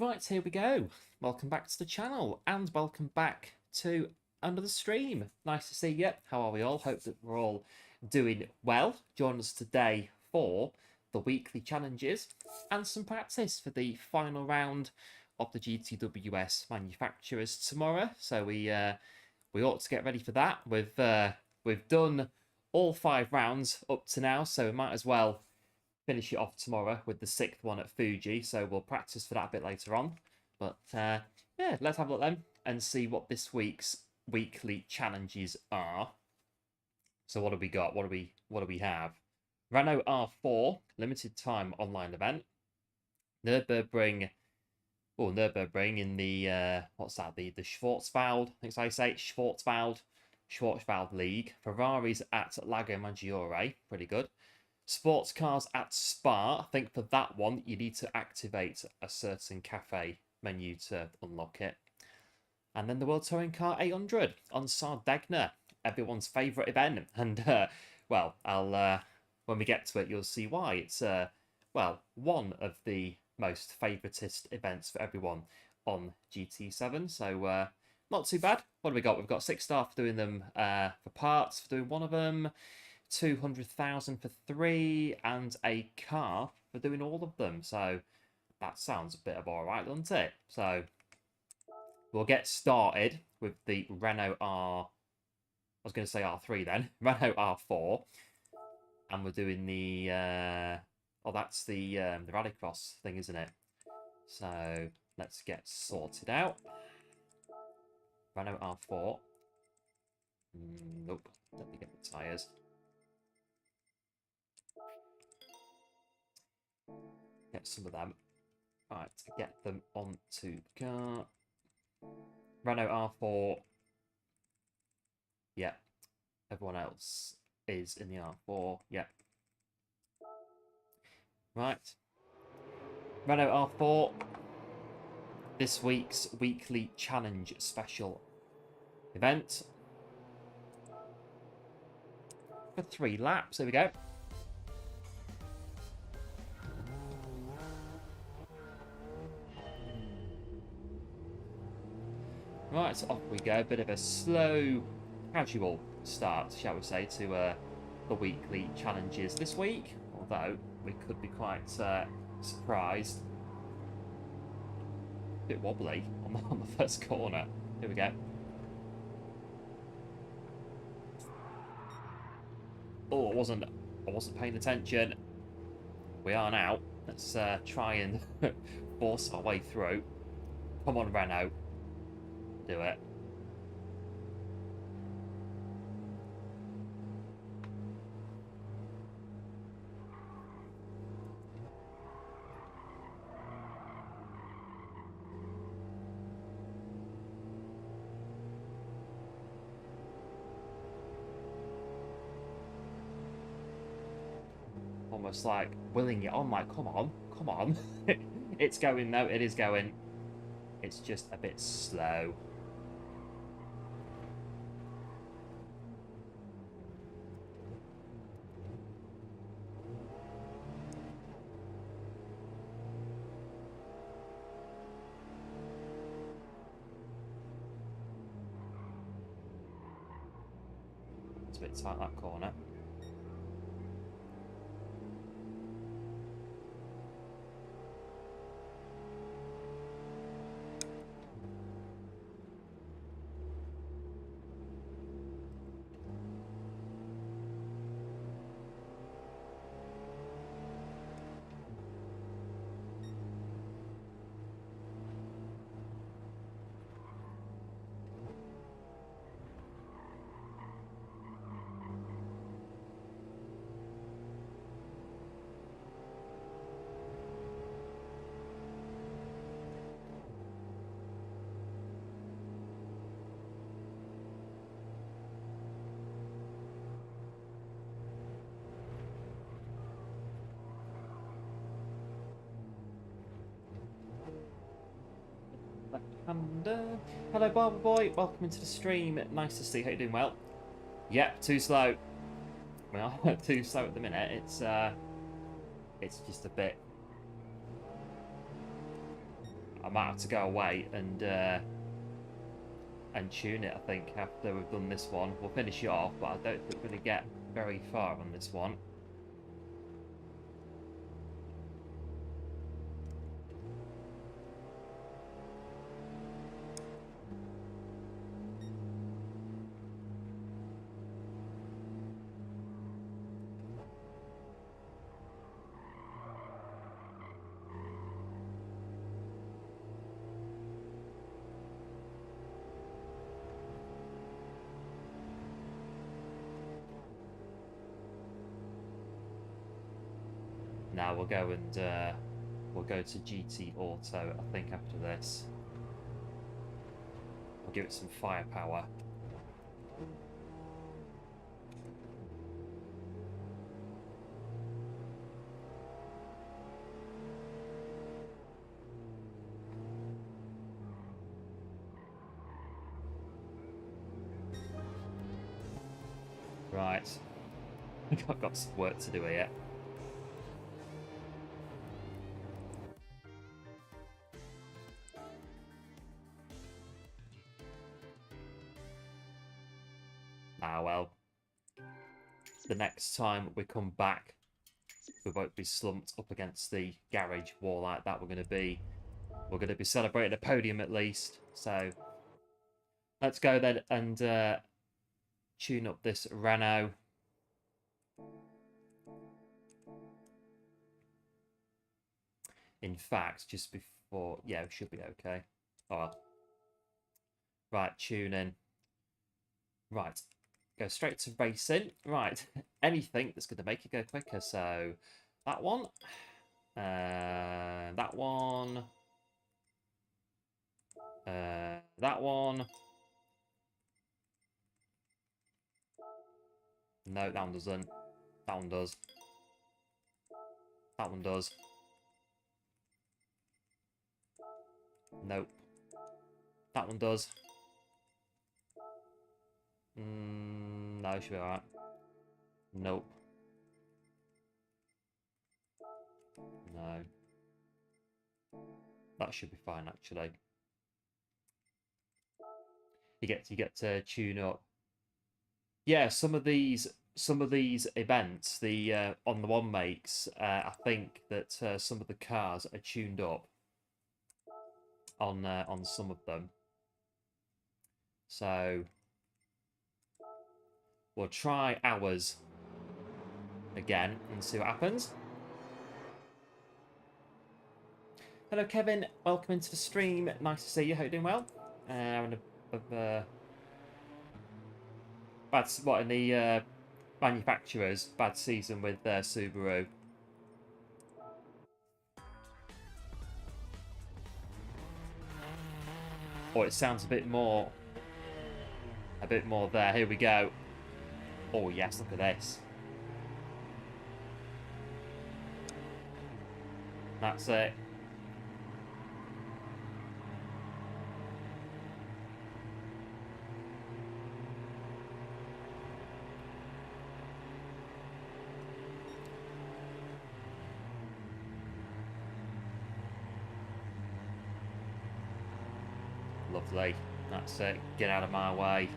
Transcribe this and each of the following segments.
Right, here we go. Welcome back to the channel and welcome back to another stream. Nice to see you. How are we all? Hope that we're all doing well. Join us today for the weekly challenges and some practice for the final round of the GTWS manufacturers tomorrow. So we ought to get ready for that. We've done all 5 rounds up to now, so we might as well finish it off tomorrow with the 6th one at Fuji, so we'll practice for that a bit later on. But yeah, let's have a look then and see what this week's weekly challenges are. So what have we got? What do we have? Renault R4 limited time online event. Nürburgring in the what's that? The Schwarzwald, I think I say Schwarzwald League. Ferraris at Lago Maggiore, pretty good. Sports cars at Spa. I think for that one, you need to activate a certain cafe menu to unlock it. And then the World Touring Car 800 on Sardegna, everyone's favourite event. And, well, I'll when we get to it, you'll see why. It's, well, one of the most favouriteest events for everyone on GT7. So, not too bad. What have we got? We've got 6 star for doing them for parts, for doing one of them. 200,000 for 3 and a car for doing all of them. So that sounds a bit of alright, doesn't it? So we'll get started with the Renault R. I was going to say R3 then. Renault R4, and we're doing the oh, that's the Rallycross thing, isn't it? So let's get sorted out. Renault R4. Nope. Let me get the tyres. Get some of them. Right, get them onto the car. Renault R4. Yeah. Everyone else is in the R4. Yeah. Right. Renault R4. This week's weekly challenge special event. For 3 laps. There we go. Right, off we go. Bit of a slow, casual start, shall we say, to the weekly challenges this week. Although, we could be quite surprised. A bit wobbly on the first corner. Here we go. Oh, I wasn't paying attention. We are now. Let's try and force our way through. Come on, Renault. Do it. Almost like willing it on, like, come on. It's going though, it is going. It's just a bit slow. It's a bit tight, that corner. And hello, Barber Boy. Welcome into the stream. Nice to see you. How you doing? Well, yep, too slow. Well, too slow at the minute. It's just a bit I might have to go away and tune it, I think, after we've done this one. We'll finish it off, but I don't think we're going to get very far on this one. Now we'll go and we'll go to GT Auto, I think, after this. We'll give it some firepower. Right. I've got some work to do here. Ah, well. The next time we come back, we won't be slumped up against the garage wall like that. We're going to be celebrating a podium at least. So let's go then and tune up this Renault. In fact, just before, yeah, it should be okay. Oh well. Right, tune in. Right, go straight to racing. Right, anything that's going to make it go quicker. So that one, that one, that one. No, that one doesn't. That one does. That one does. Nope. That one does. No, it should be alright. Nope. No. That should be fine, actually. You get to tune up. Yeah, some of these events, the on the one makes, I think that some of the cars are tuned up on some of them. So we'll try ours again and see what happens. Hello, Kevin. Welcome into the stream. Nice to see you. Hope you're doing well. What in the manufacturers? Bad season with Subaru. Oh, it sounds a bit more there. Here we go. Oh yes, look at this. That's it. Lovely. That's it. Get out of my way.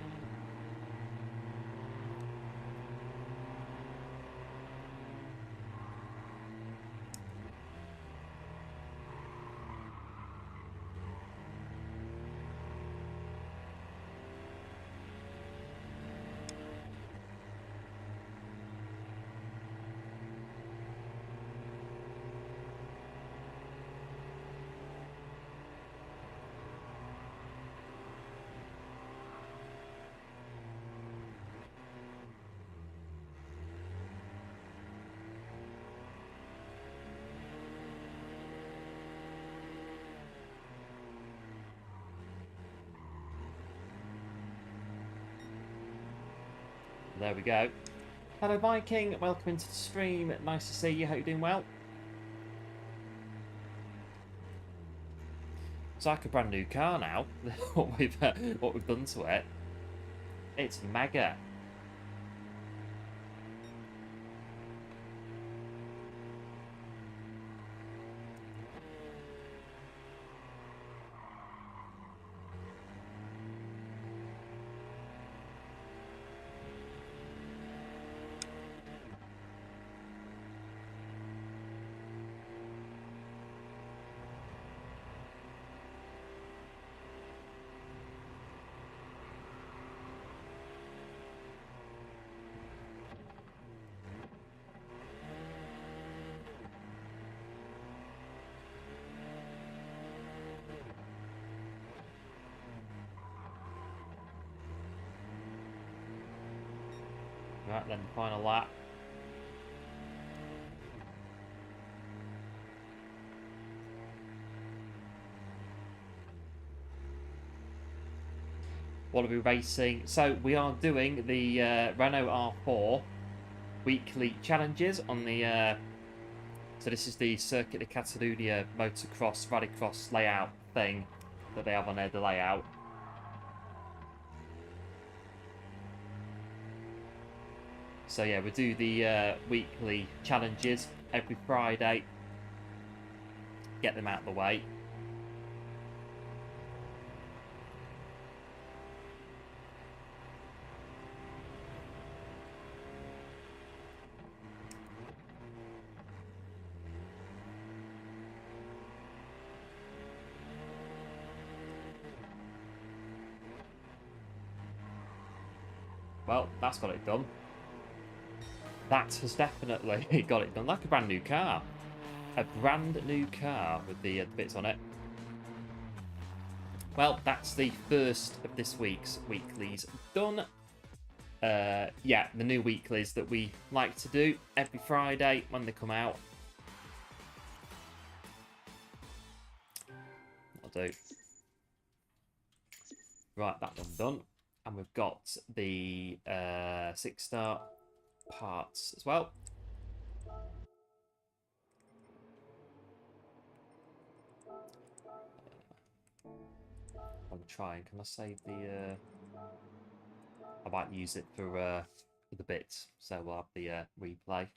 There we go. Hello, Viking. Welcome into the stream. Nice to see you. Hope you're doing well. It's like a brand new car now. what we've done to it. It's mega. Right, then final lap. What are we racing? So we are doing the Renault R4 weekly challenges on the... so this is the Circuit de Catalunya motocross, rallycross layout thing that they have on their layout. So yeah, we do the weekly challenges every Friday. Get them out of the way. Well, that's got it done. That has definitely got it done. Like a brand new car. A brand new car with the bits on it. Well, that's the first of this week's weeklies done. Yeah, the new weeklies that we like to do every Friday when they come out. That'll do. Right, that one's done. And we've got the 6-star parts as well. I'm trying. Can I save the... I might use it for the bits, so we'll have the replay.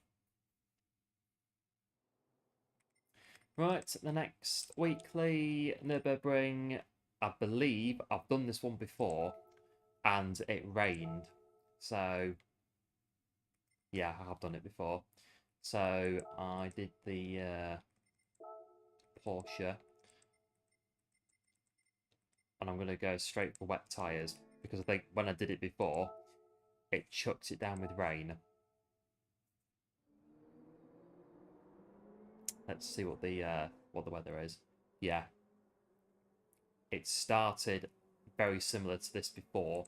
Right, the next weekly Nürburgring. I believe I've done this one before, and it rained. So, yeah, I have done it before. So I did the Porsche, and I'm going to go straight for wet tyres, because I think when I did it before, it chucked it down with rain. Let's see what the weather is. Yeah, it started very similar to this before,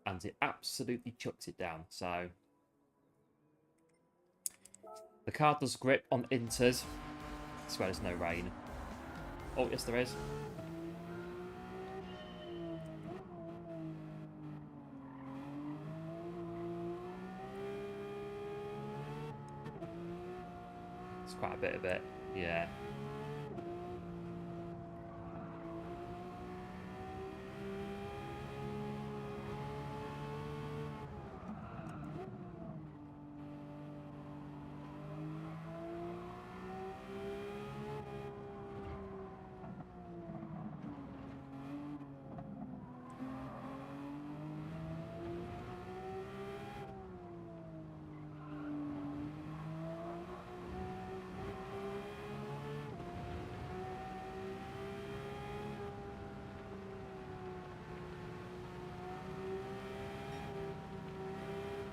and it absolutely chucked it down. So the car does grip on inters. I swear there's no rain. Oh, yes, there is. It's quite a bit of it, yeah.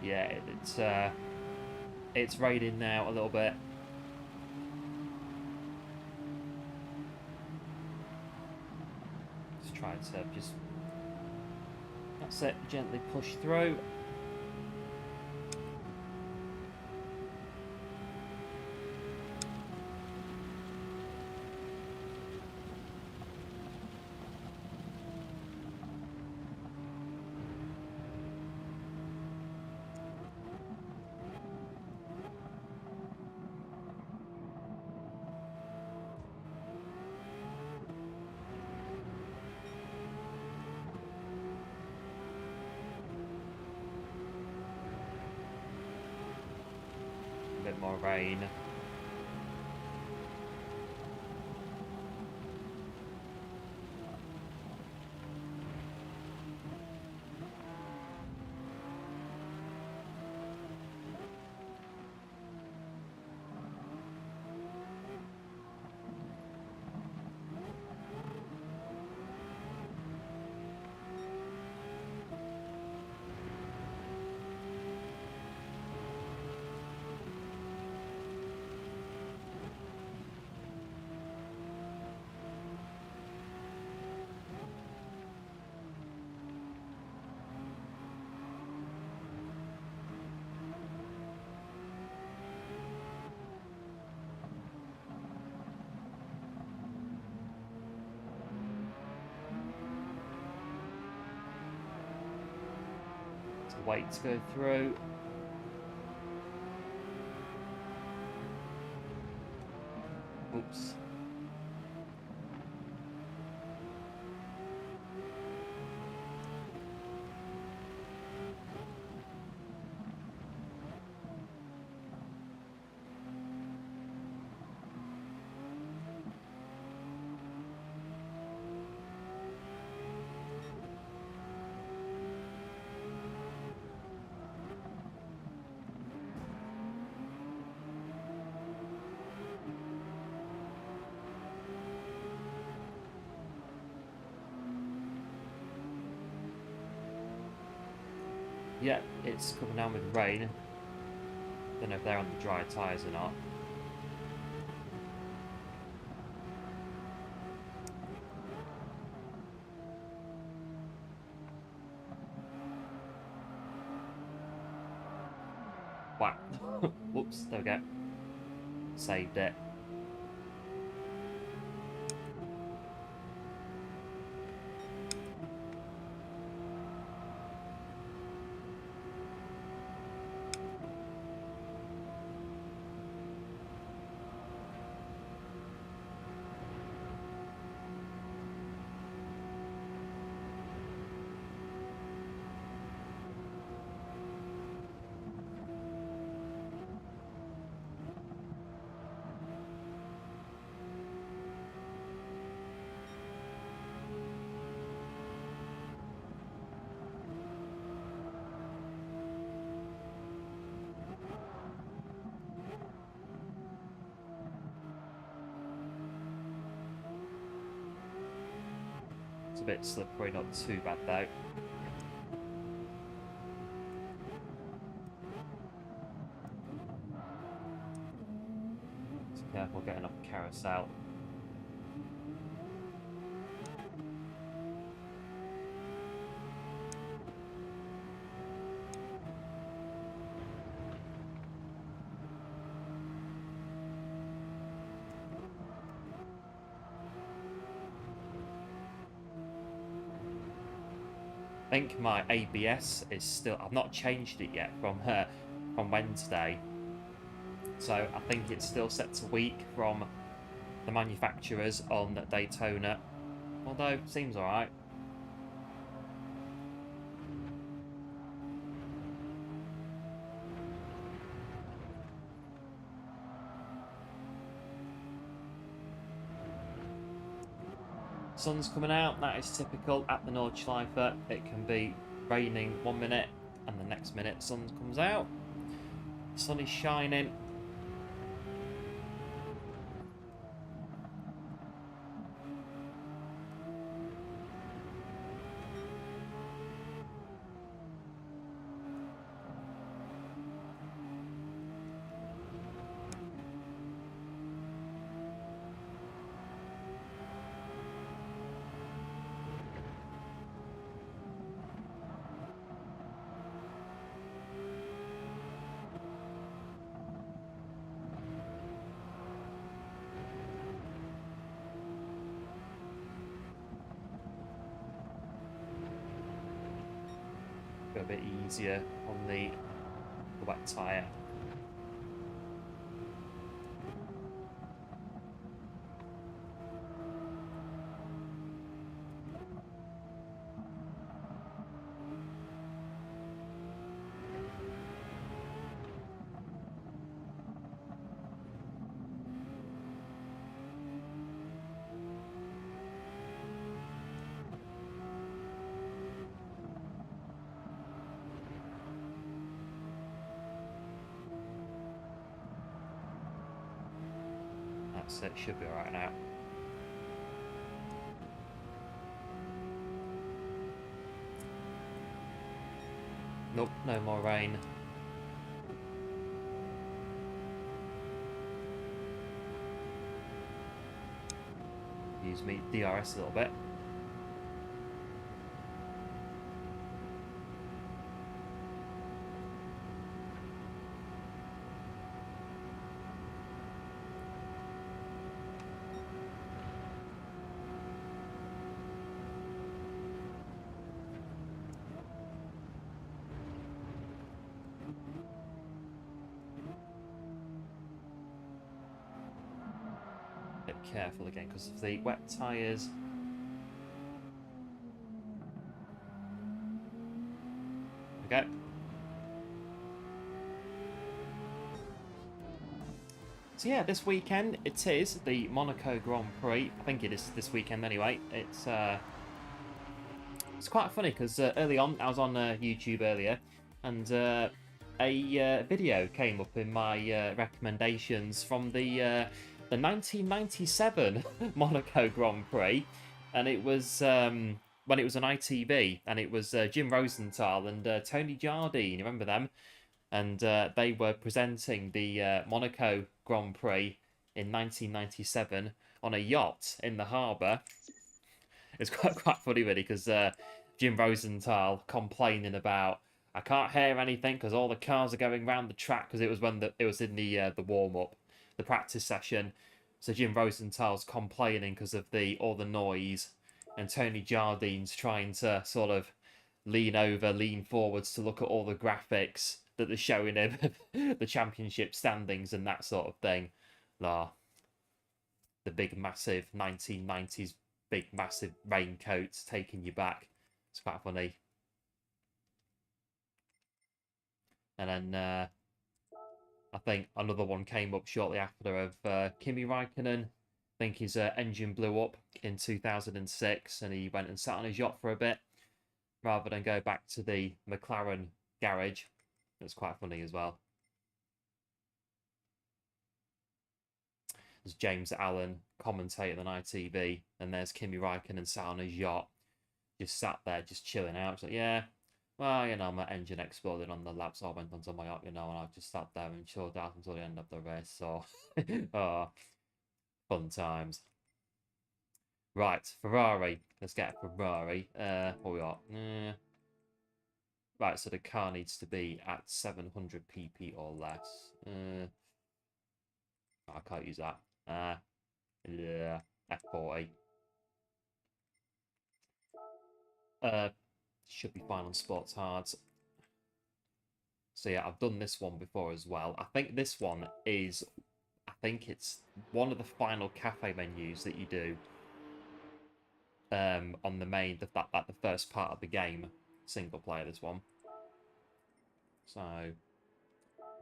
Yeah, it's raining now a little bit. Just trying to that's it, gently push through. A bit more rain. wait to go through. Oops. Yeah, it's coming down with rain. Don't know if they're on the dry tyres or not. Wow. Whoops, there we go. Saved it. It's a bit slippery, not too bad though. Just careful getting off the carousel. I think my ABS is still... I've not changed it yet from Wednesday. So I think it's still set to weak from the manufacturers on Daytona. Although, it seems alright. Sun's coming out, that is typical at the Nordschleife. It can be raining 1 minute and the next minute sun comes out. The sun is shining. A bit easier on the wet tyre. That's it, should be alright now. Nope, no more rain. Use me DRS a little bit. bit careful again because of the wet tyres. Okay. So yeah, this weekend it is the Monaco Grand Prix. I think it is this weekend anyway. It's quite funny because early on, I was on YouTube earlier, and a video came up in my recommendations from the 1997 Monaco Grand Prix, and it was when it was on ITV, and it was Jim Rosenthal and Tony Jardine. You remember them? And they were presenting the Monaco Grand Prix in 1997 on a yacht in the harbour. It's quite funny, really, because Jim Rosenthal complaining about, I can't hear anything because all the cars are going round the track, because it was when it was in the warm up, the practice session. So Jim Rosenthal's complaining because of all the noise, and Tony Jardine's trying to sort of lean forwards to look at all the graphics that they're showing him, the championship standings and that sort of thing. The big massive 1990s big massive raincoats taking you back. It's quite funny. And then I think another one came up shortly after of Kimi Raikkonen. I think his engine blew up in 2006 and he went and sat on his yacht for a bit rather than go back to the McLaren garage. It's quite funny as well. There's James Allen commentating on ITV, and there's Kimi Raikkonen sat on his yacht, just sat there, just chilling out. It's like, yeah, well, you know, my engine exploded on the lap, so I went onto my yacht, you know, and I just sat there and chilled out until the end of the race. So, oh, fun times. Right, Ferrari. Let's get a Ferrari. What we got? Right, so the car needs to be at 700 pp or less. I can't use that. Yeah, F40. Should be fine on sports hards. So yeah, I've done this one before as well. I think this one is, I think it's one of the final cafe menus that you do on the main, the first part of the game, single player, this one. So,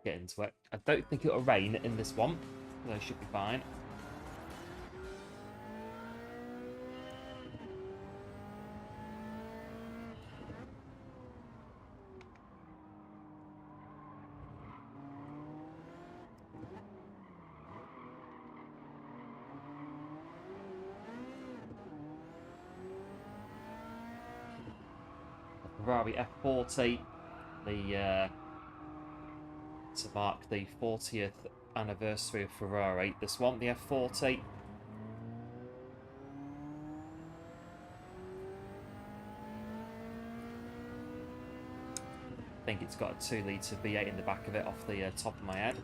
get into it. I don't think it'll rain in this one, so it should be fine. Ferrari F40, to mark the 40th anniversary of Ferrari. This one, the F40. I think it's got a 2-litre V8 in the back of it off the top of my head.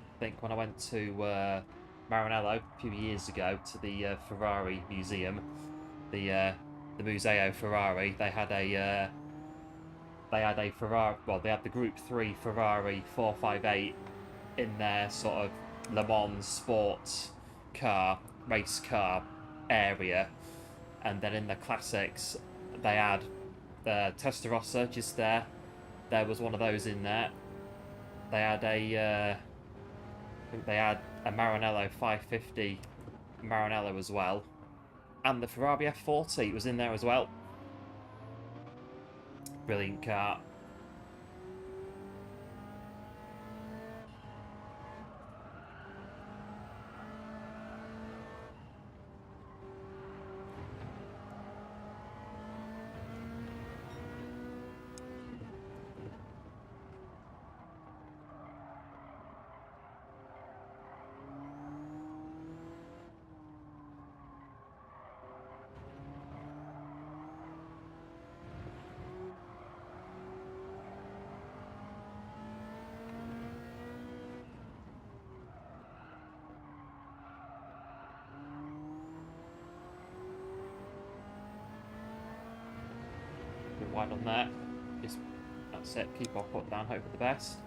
I think when I went to Maranello a few years ago to the Ferrari museum, the Museo Ferrari, they had a Ferrari. Well, they had the Group 3 Ferrari 458 in their sort of Le Mans sports car, race car area, and then in the classics they had the Testarossa just there. There was one of those in there. They had I think they had a Maranello 550 Maranello as well, and the Ferrari F40 was in there as well. Brilliant car. ride on there. Just, that's it, keep our foot down, hope for the best.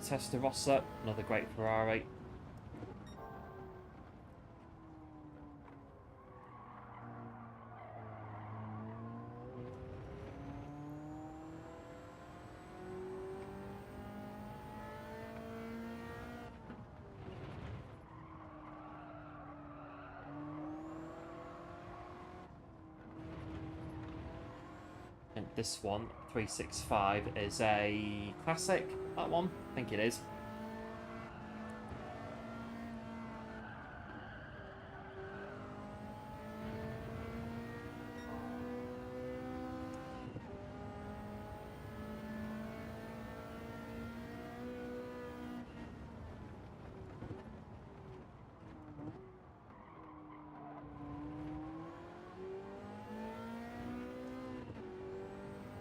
Testarossa, another great Ferrari. And this one, 365, is a classic, that one? I think it is.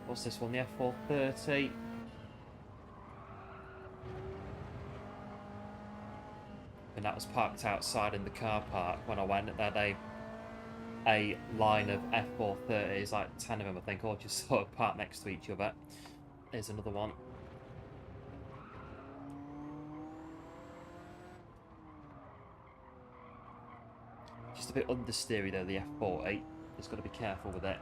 What's this one, the F430? And that was parked outside in the car park when I went. They had a line of F430s, like 10 of them I think, all just sort of parked next to each other. Here's another one. Just a bit understeery though, the F40. Just got to be careful with it.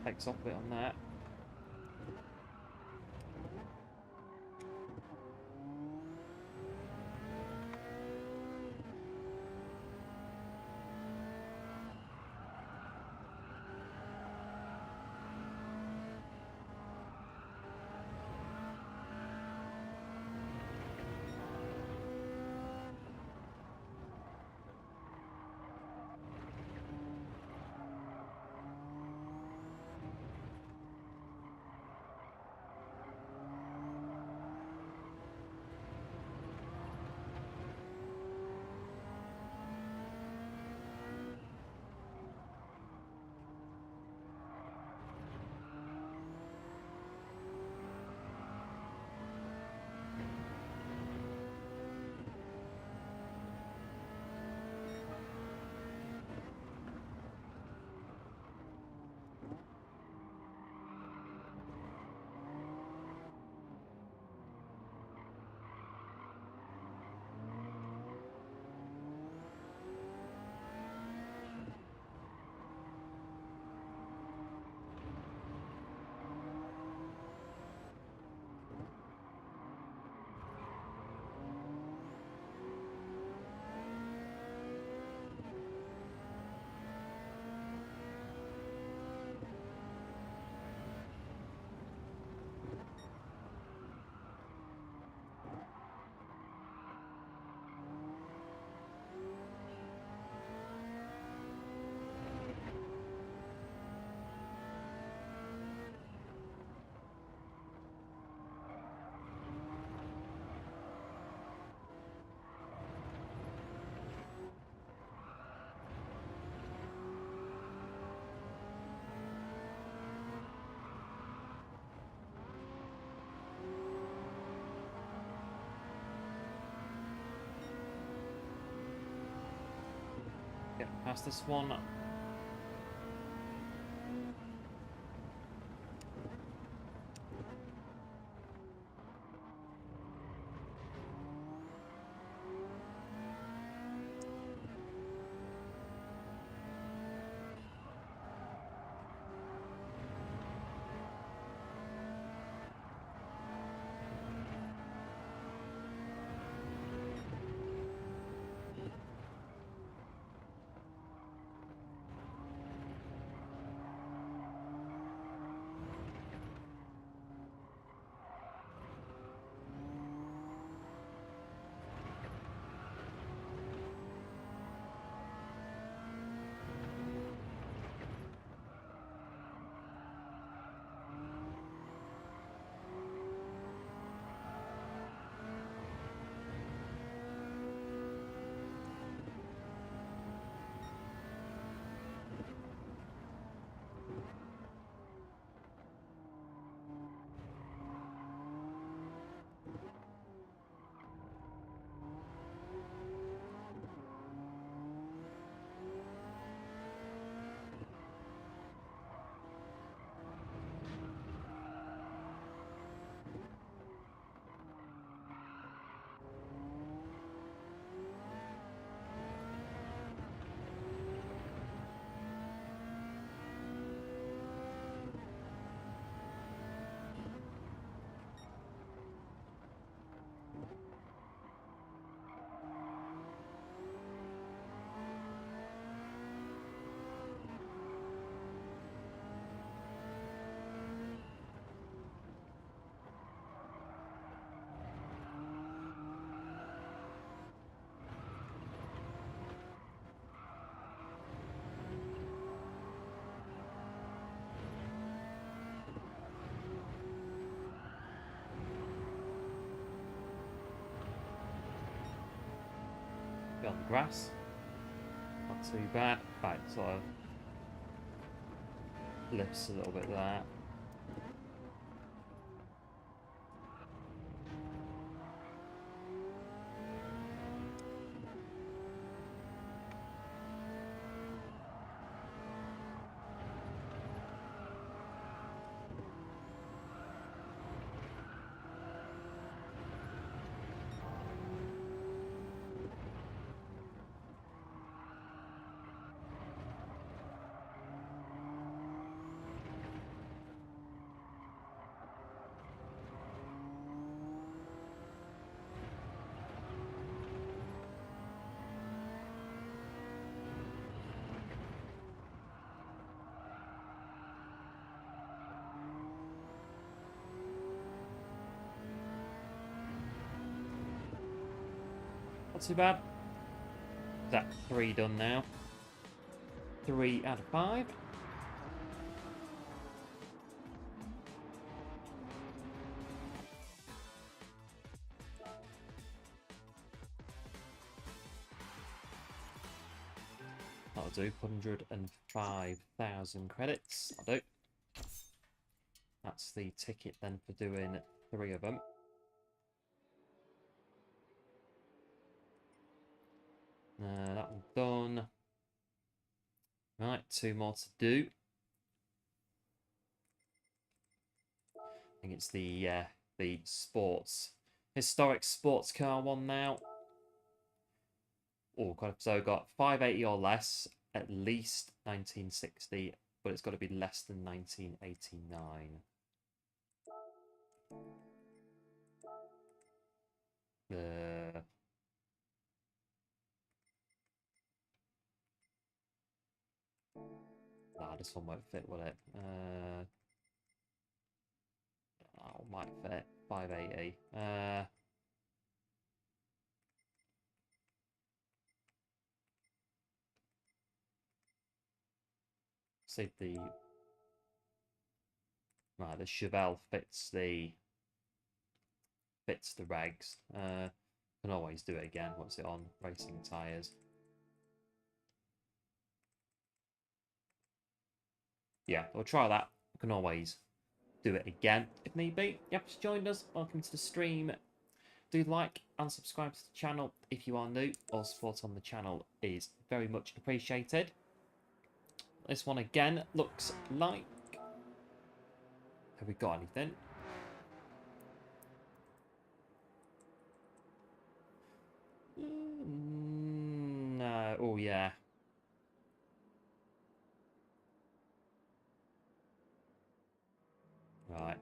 Takes off a bit on that. past this one. On the grass, not too bad. Right, sort of lifts a little bit there. Not too bad. That's 3 done now. 3 out of 5. That'll do. 105,000 credits. That'll do. That's the ticket then for doing 3 of them. That one done. Right, 2 more to do. I think it's the historic sports car one now. Oh, God, so I've got 580 or less, at least 1960, but it's got to be less than 1989. Nah, this one won't fit, will it? Oh, might fit. 580. See the right. The Chevelle fits the regs. Can always do it again. What's it on? Racing tires. Yeah, we'll try that. We can always do it again if need be. Yep, just joined us. Welcome to the stream. do like and subscribe to the channel if you are new. All support on the channel is very much appreciated. This one again looks like... Have we got anything? No. Oh, yeah. Right.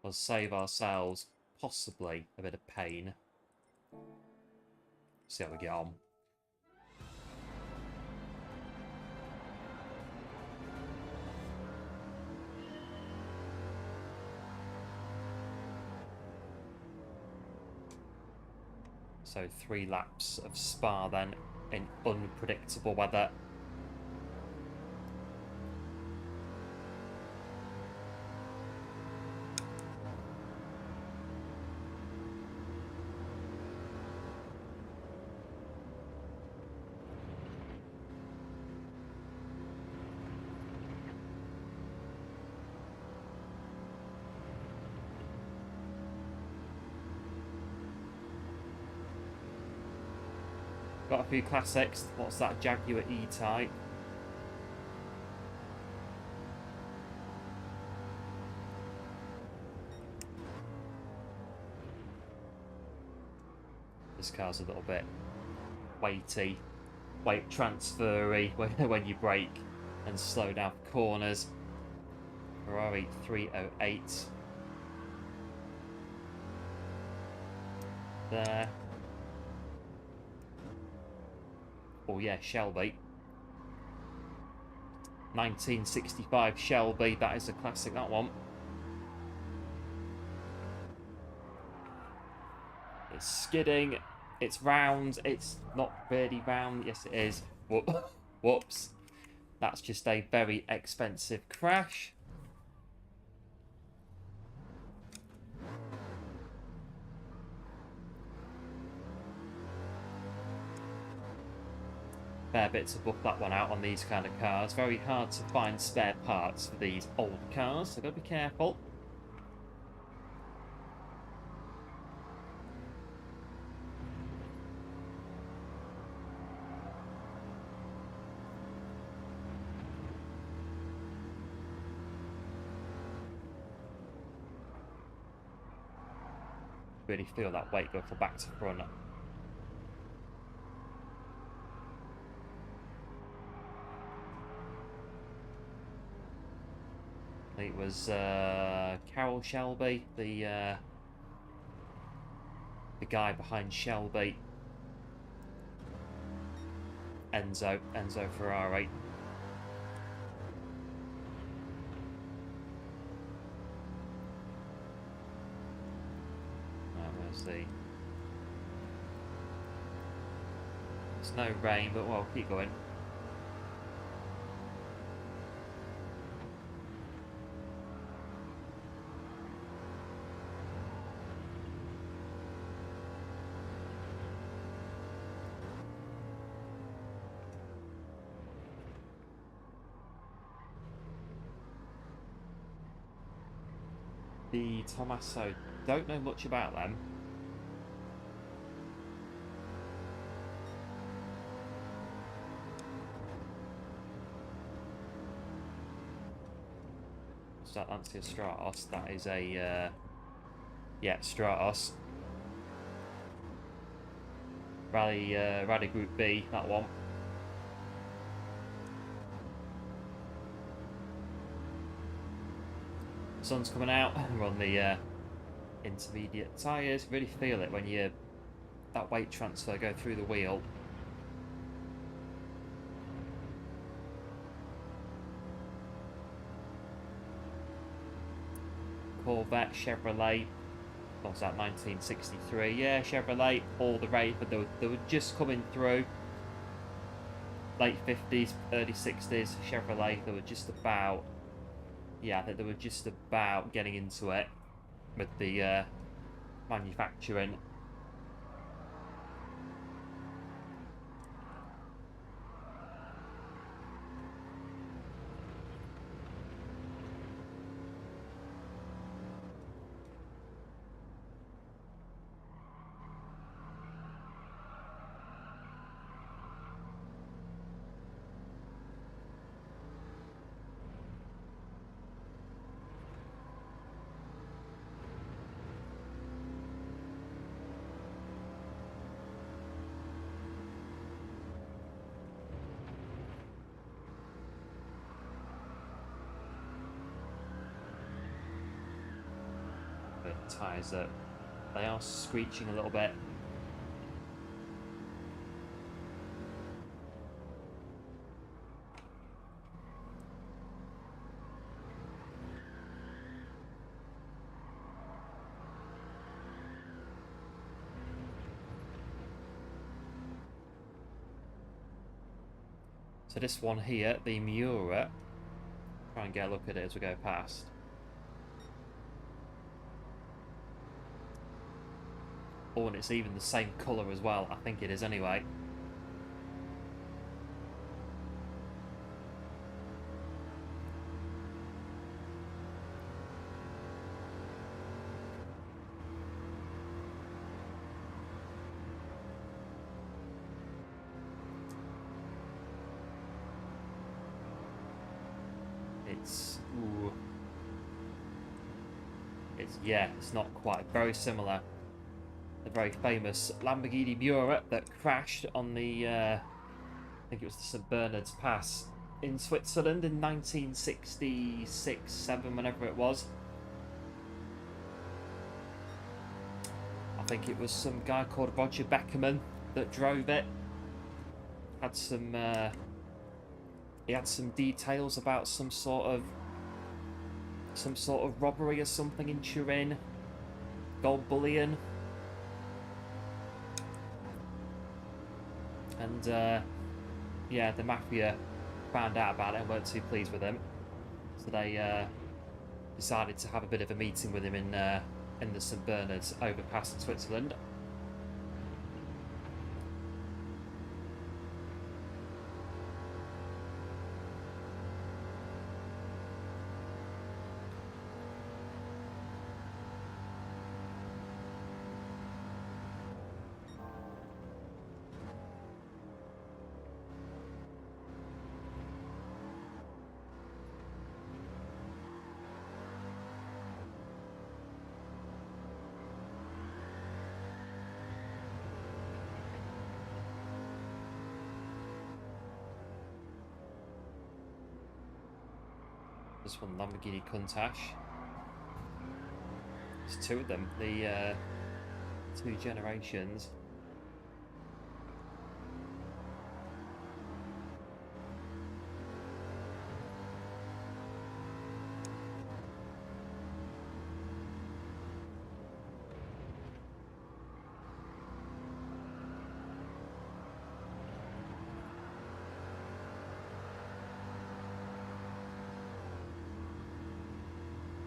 We'll save ourselves possibly a bit of pain. See how we get on. So 3 laps of Spa then in unpredictable weather. Got a few classics. What's that? Jaguar E-Type. This car's a little bit weighty, weight transfery when you brake and slow down for corners. Ferrari 308. There. Oh yeah, Shelby. 1965 Shelby, that is a classic, that one. It's skidding, it's round, it's not really round, yes it is. Whoops. That's just a very expensive crash. Fair bit to book that one out on these kind of cars. Very hard to find spare parts for these old cars, so gotta be careful. Really feel that weight go from back to front. It was Carroll Shelby, the guy behind Shelby. Enzo Ferrari. Where's the... There's no rain, but well, keep going. The Tommaso, don't know much about them. What's that? Lancia Stratos. That is a yeah, Stratos. Rally Group B, that one. Sun's coming out. We're on the intermediate tyres. Really feel it when you that weight transfer go through the wheel. Corvette, Chevrolet. What's that? 1963. Yeah, Chevrolet. All the rage, but they were just coming through. Late 50s, early 60s. Chevrolet. They were just about. Yeah, I think they were just about getting into it with the manufacturing. tyres that they are screeching a little bit. So this one here, the Miura, try and get a look at it as we go past. Oh, and it's even the same colour as well. I think it is anyway. Yeah, it's not quite. Very similar. The very famous Lamborghini Miura that crashed on the, I think it was the St. Bernard's Pass in Switzerland in 1966-7, whenever it was. I think it was some guy called Roger Beckerman that drove it. Had some, he had some details about some sort of robbery or something in Turin. Gold bullion. And yeah, the mafia found out about it and weren't too pleased with him, so they decided to have a bit of a meeting with him in the St. Bernard's overpass in Switzerland. This one, Lamborghini Countach. There's two of them, the two generations.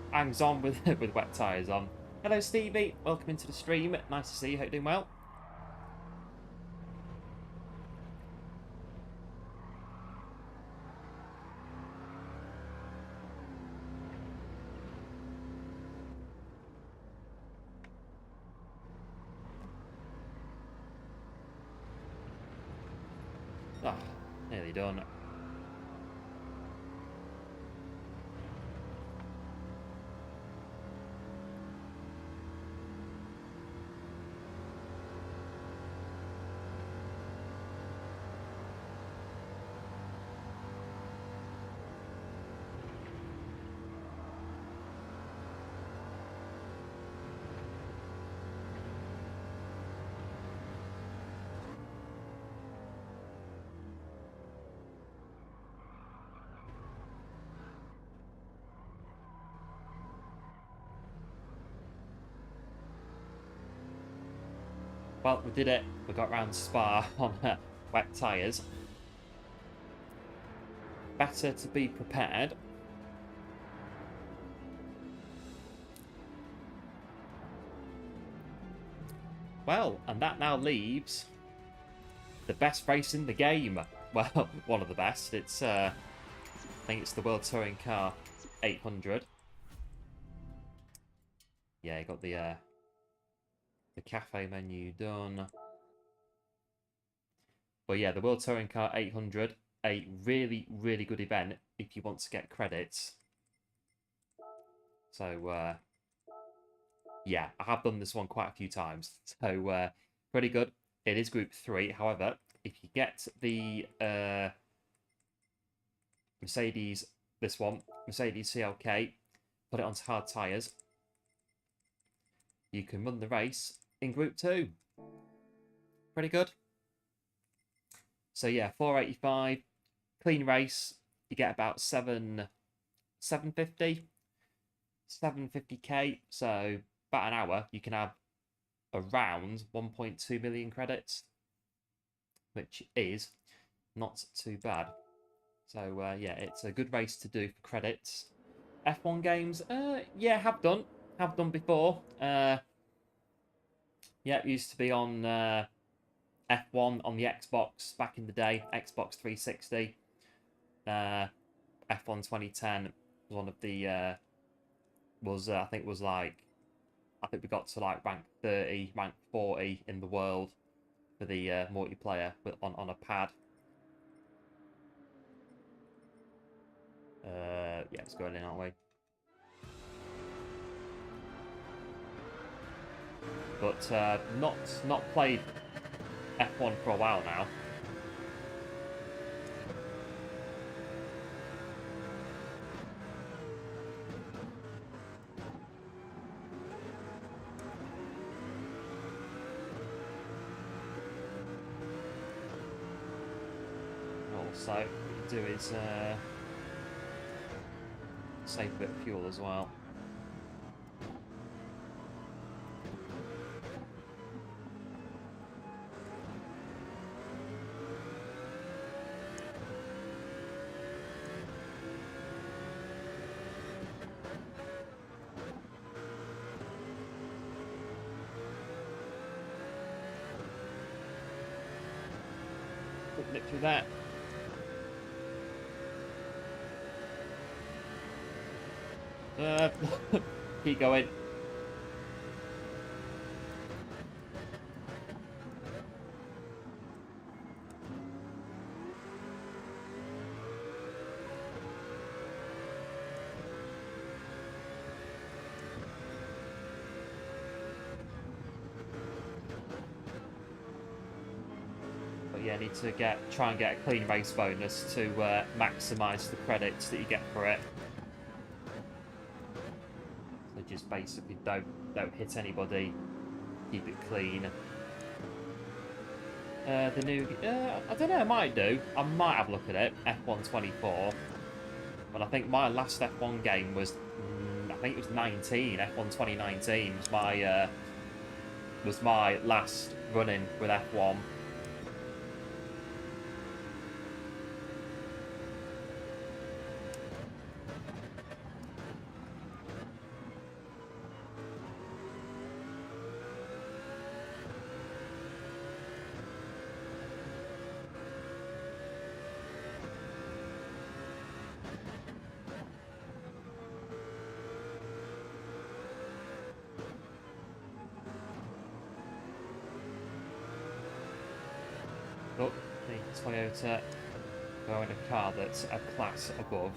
Hangs on with with wet tyres on. Hello Stevie, welcome into the stream. Nice to see you, hope you're doing well. Ah, nearly done. Well, we did it. We got round Spa on wet tyres. Better to be prepared. Well, and that now leaves the best race in the game. Well, one of the best. It's, I think it's the World Touring Car 800. Yeah, you got the cafe menu done. But yeah, the World Touring Car 800, a really, really good event if you want to get credits. So, yeah, I have done this one quite a few times. So, pretty good. It is Group 3. However, if you get the Mercedes, this one, Mercedes CLK, put it onto hard tyres, you can run the race in Group 2. Pretty good. So yeah, 485, clean race. You get about 750k. So about an hour, you can have around 1.2 million credits, which is not too bad. So yeah, it's a good race to do for credits. F1 games, yeah, have done before. Yeah, it used to be on F1 on the Xbox back in the day, Xbox 360. F1 2010 was one of the I think we got to like rank 30, rank 40 in the world for the multiplayer on a pad. Yeah, it's going in, aren't we? But not played F1 for a while now. Also, what you do is save a bit of fuel as well. Quick nip through that. Keep going. But yeah, need to try and get a clean race bonus to maximise the credits that you get for it. So just basically don't hit anybody, keep it clean. The new, I don't know, I might do. I might have a look at it. F1 24. But I think my last F1 game was, I think it was 19. F1 2019 was my last run-in with F1. Look, the Toyota going a car that's a class above.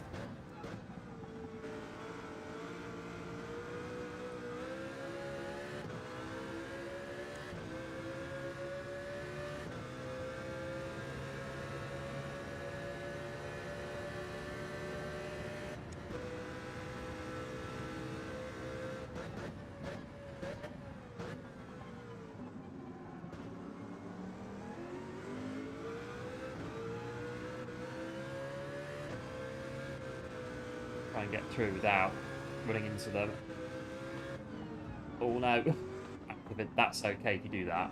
Try and get through without running into them. Oh no. That's okay if you do that.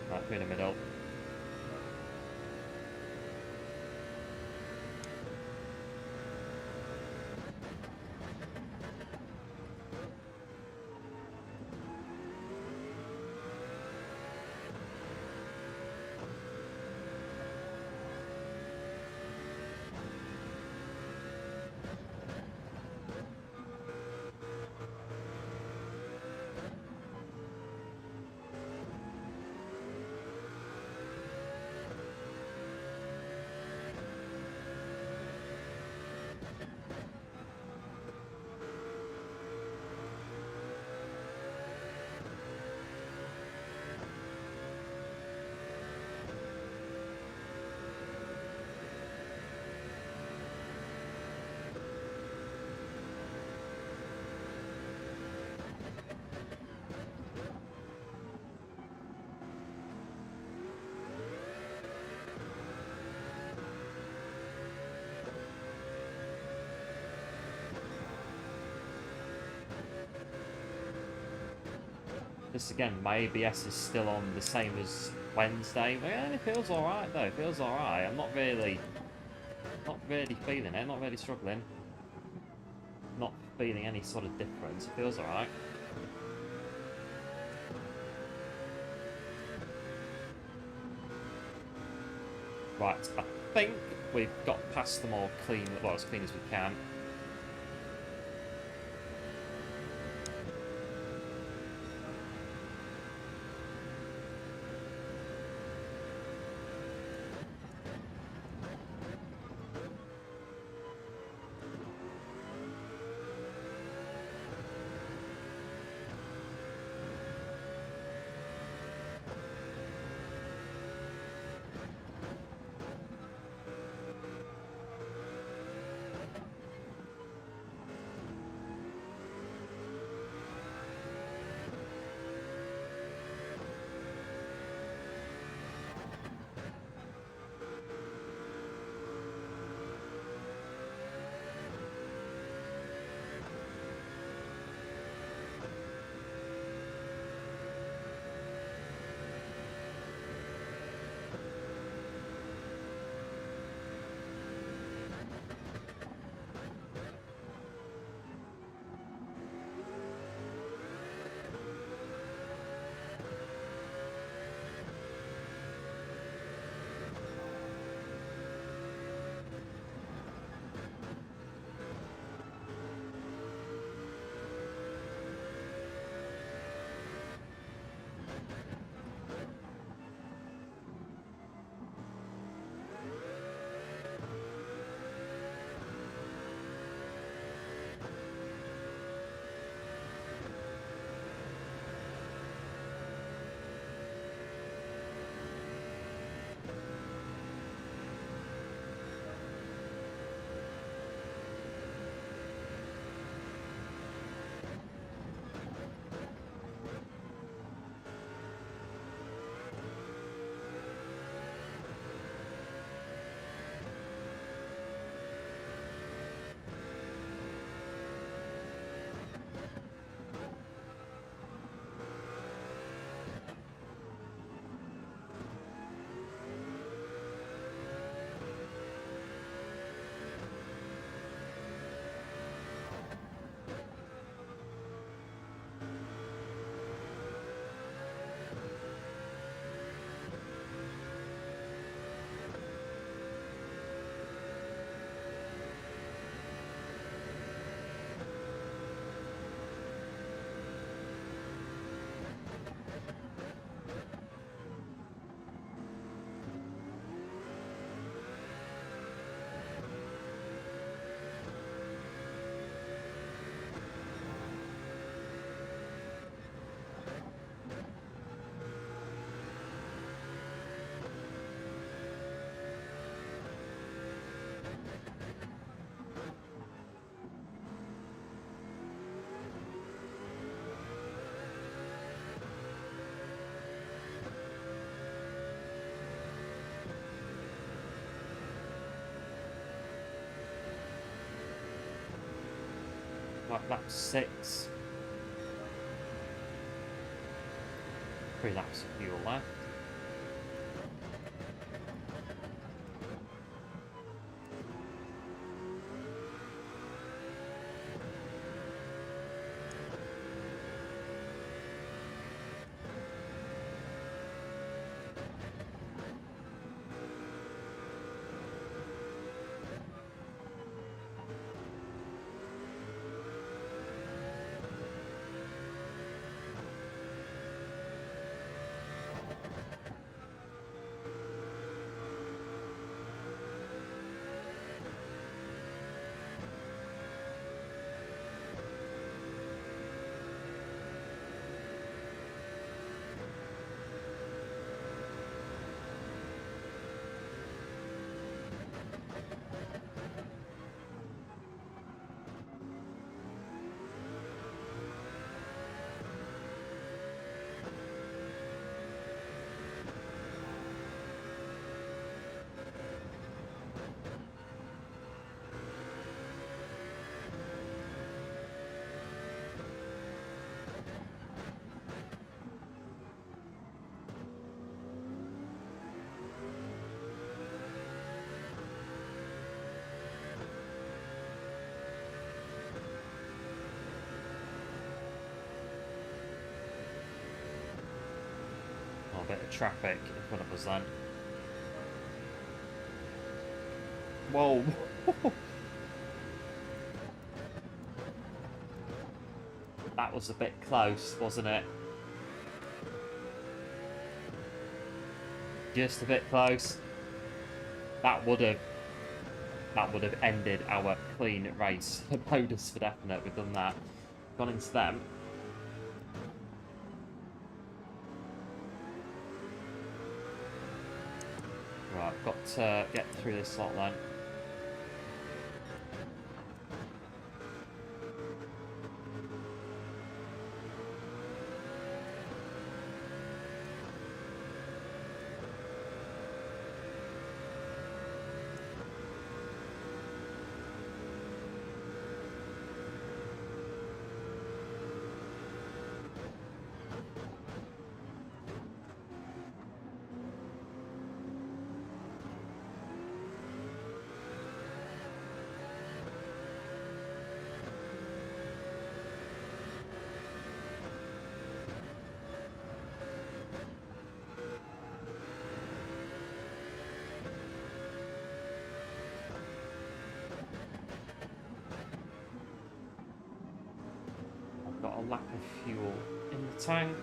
Right, through the middle. Just again, my ABS is still on the same as Wednesday. But yeah, it feels alright though. It feels alright. I'm not really feeling it. Not really struggling. Not feeling any sort of difference. It feels alright. Right, I think we've got past them all clean, well, as clean as we can. Like lap 6. 3 laps of fuel left. A bit of traffic in front of us then. Whoa! That was a bit close, wasn't it? Just a bit close. That would have ended our clean race. A bonus for definite. We've done that. Gone into them. Right, got to get through this slot then. Got a lack of fuel in the tank.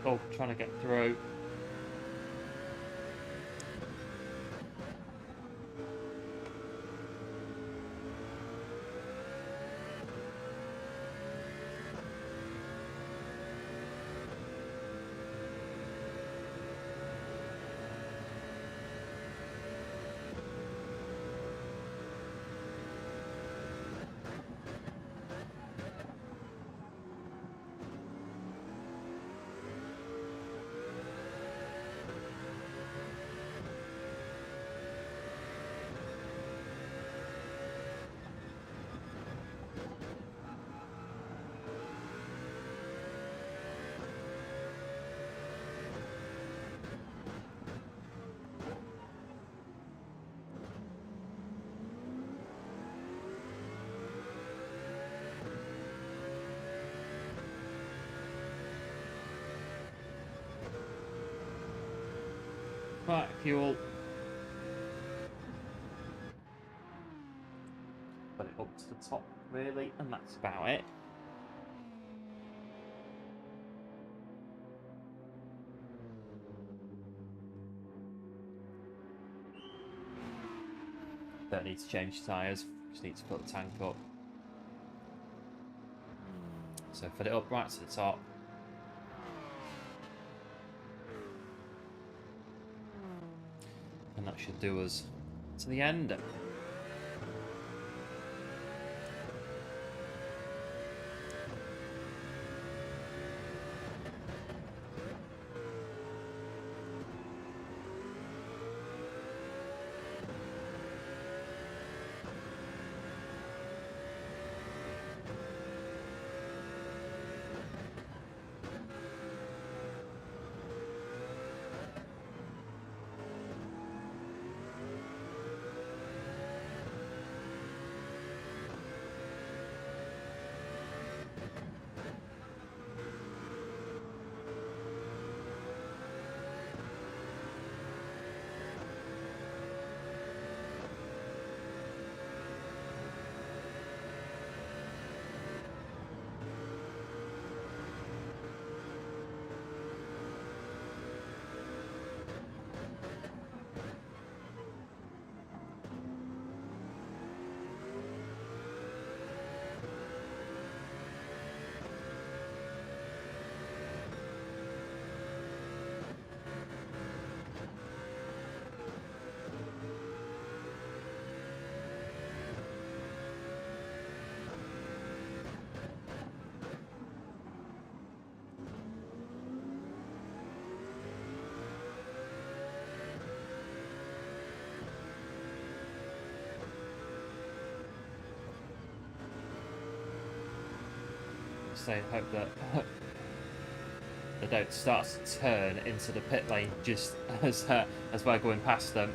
Oh, trying to get through. Right, fuel. Put it up to the top, really, and that's about it. Don't need to change tyres, just need to fill the tank up. So fill it up right to the top. And that should do us to the end. say, hope that they don't start to turn into the pit lane just as we're going past them.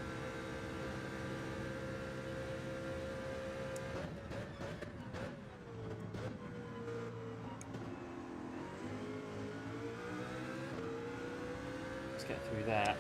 Let's get through there.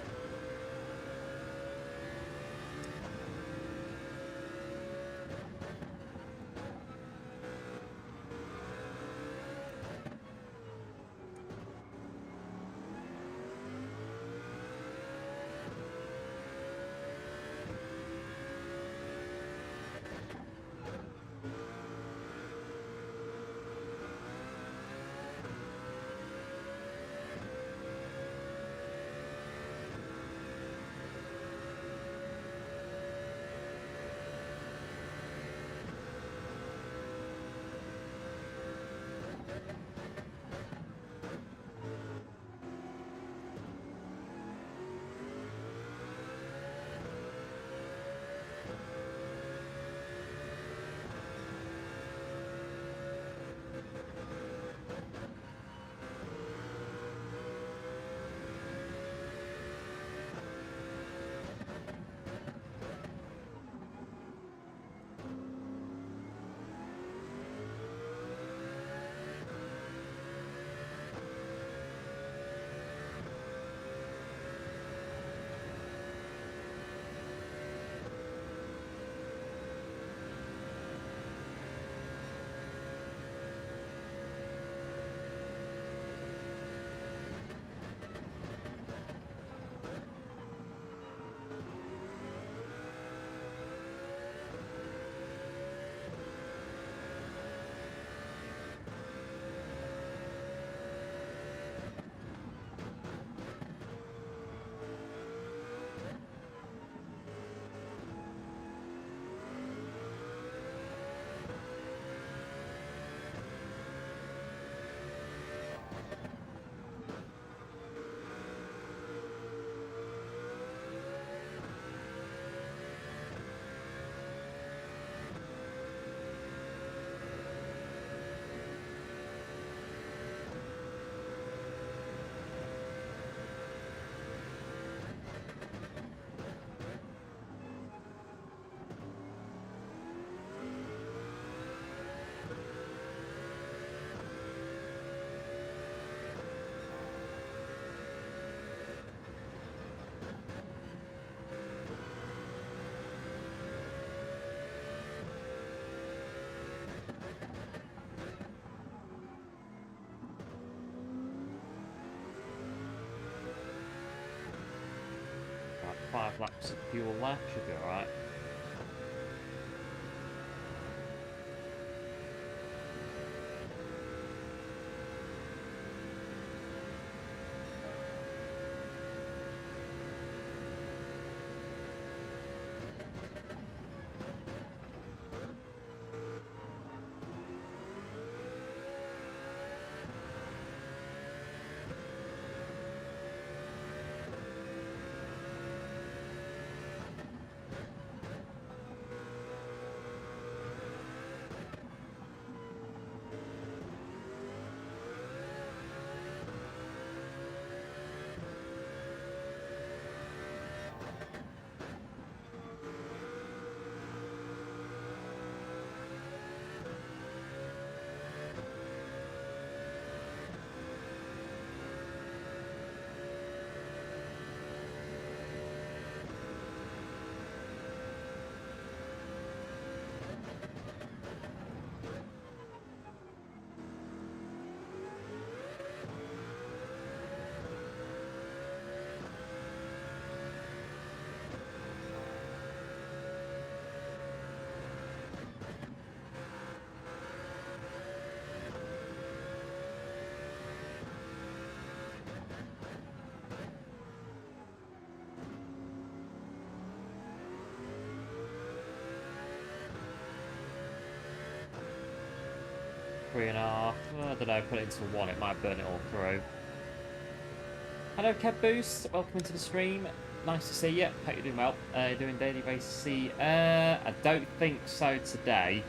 Right, 5 laps of fuel left, should be alright. Three and a half. I don't know, put it into 1, it might burn it all through. Hello Kev Boost, welcome into the stream. Nice to see you. Hope you're doing well. Doing daily race C. I don't think so today.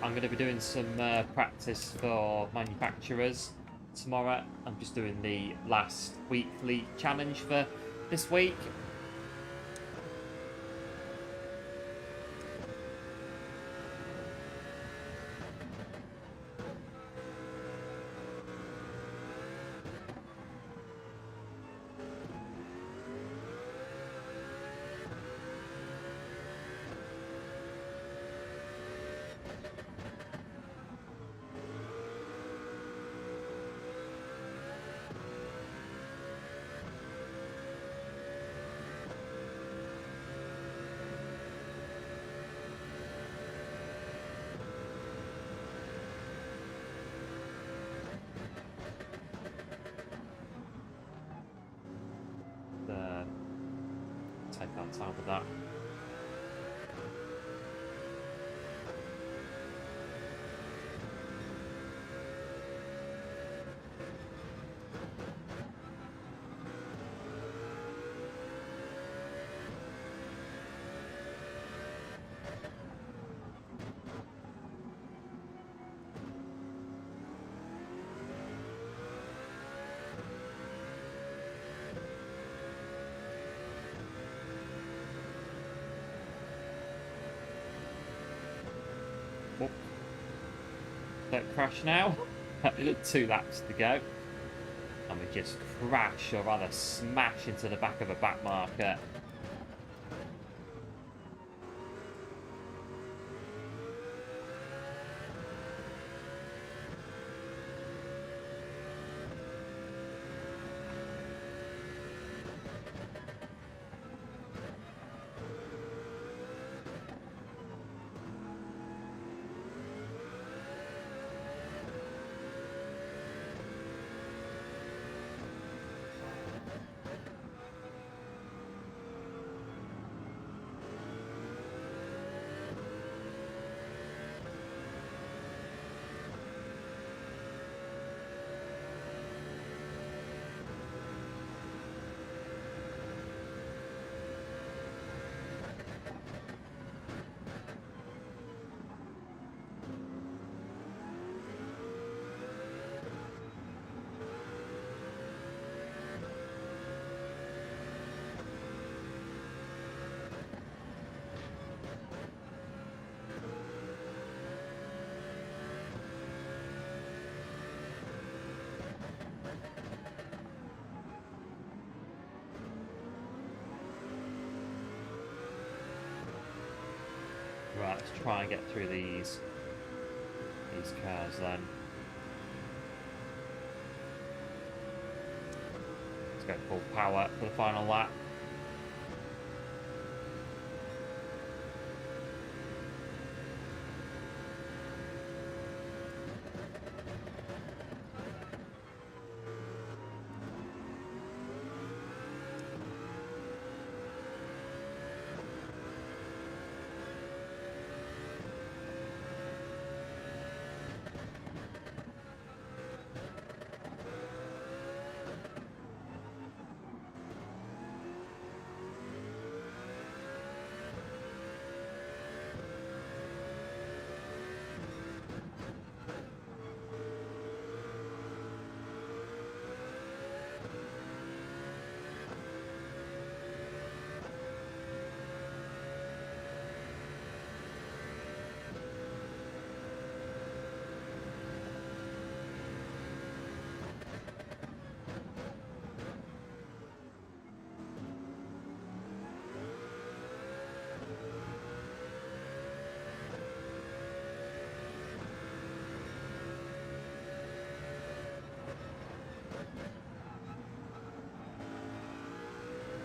I'm going to be doing some practice for manufacturers tomorrow. I'm just doing the last weekly challenge for this week. Take our time with that. Oh. Don't crash now. 2 laps to go. And we just crash, or rather smash, into the back of a back marker. Right, let's try and get through these cars then. Let's go full power for the final lap.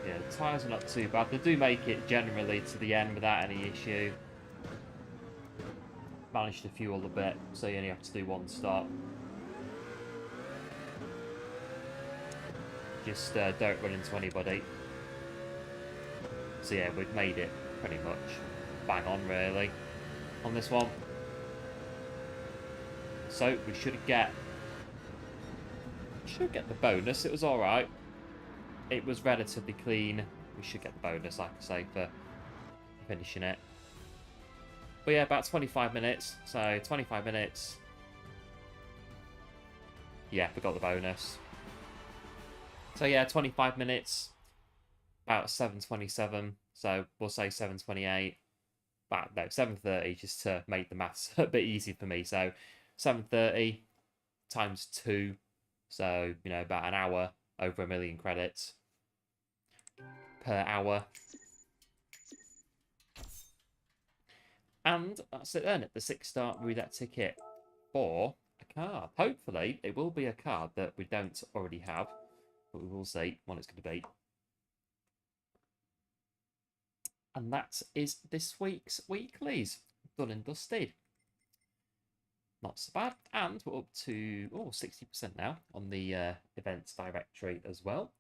Yeah, the tyres are not too bad. They do make it generally to the end without any issue. Managed to fuel a bit, so you only have to do 1 stop. Just don't run into anybody. So yeah, we've made it pretty much bang on really on this one. So we should get the bonus. It was alright. It was relatively clean. We should get the bonus, like I say, for finishing it. But yeah, about 25 minutes. So 25 minutes. Yeah, we got the bonus. So yeah, 25 minutes. About 7:27. So we'll say 7:28. But no, 7:30 just to make the maths a bit easy for me. So 7:30 times 2. So, you know, about an hour, over 1 million credits per hour. And that's it then, the 6-star roulette ticket for a card. Hopefully, it will be a card that we don't already have, but we will see what it's going to be. And that is this week's weeklies. Done and dusted. Not so bad. And we're up to 60% now on the events directory as well.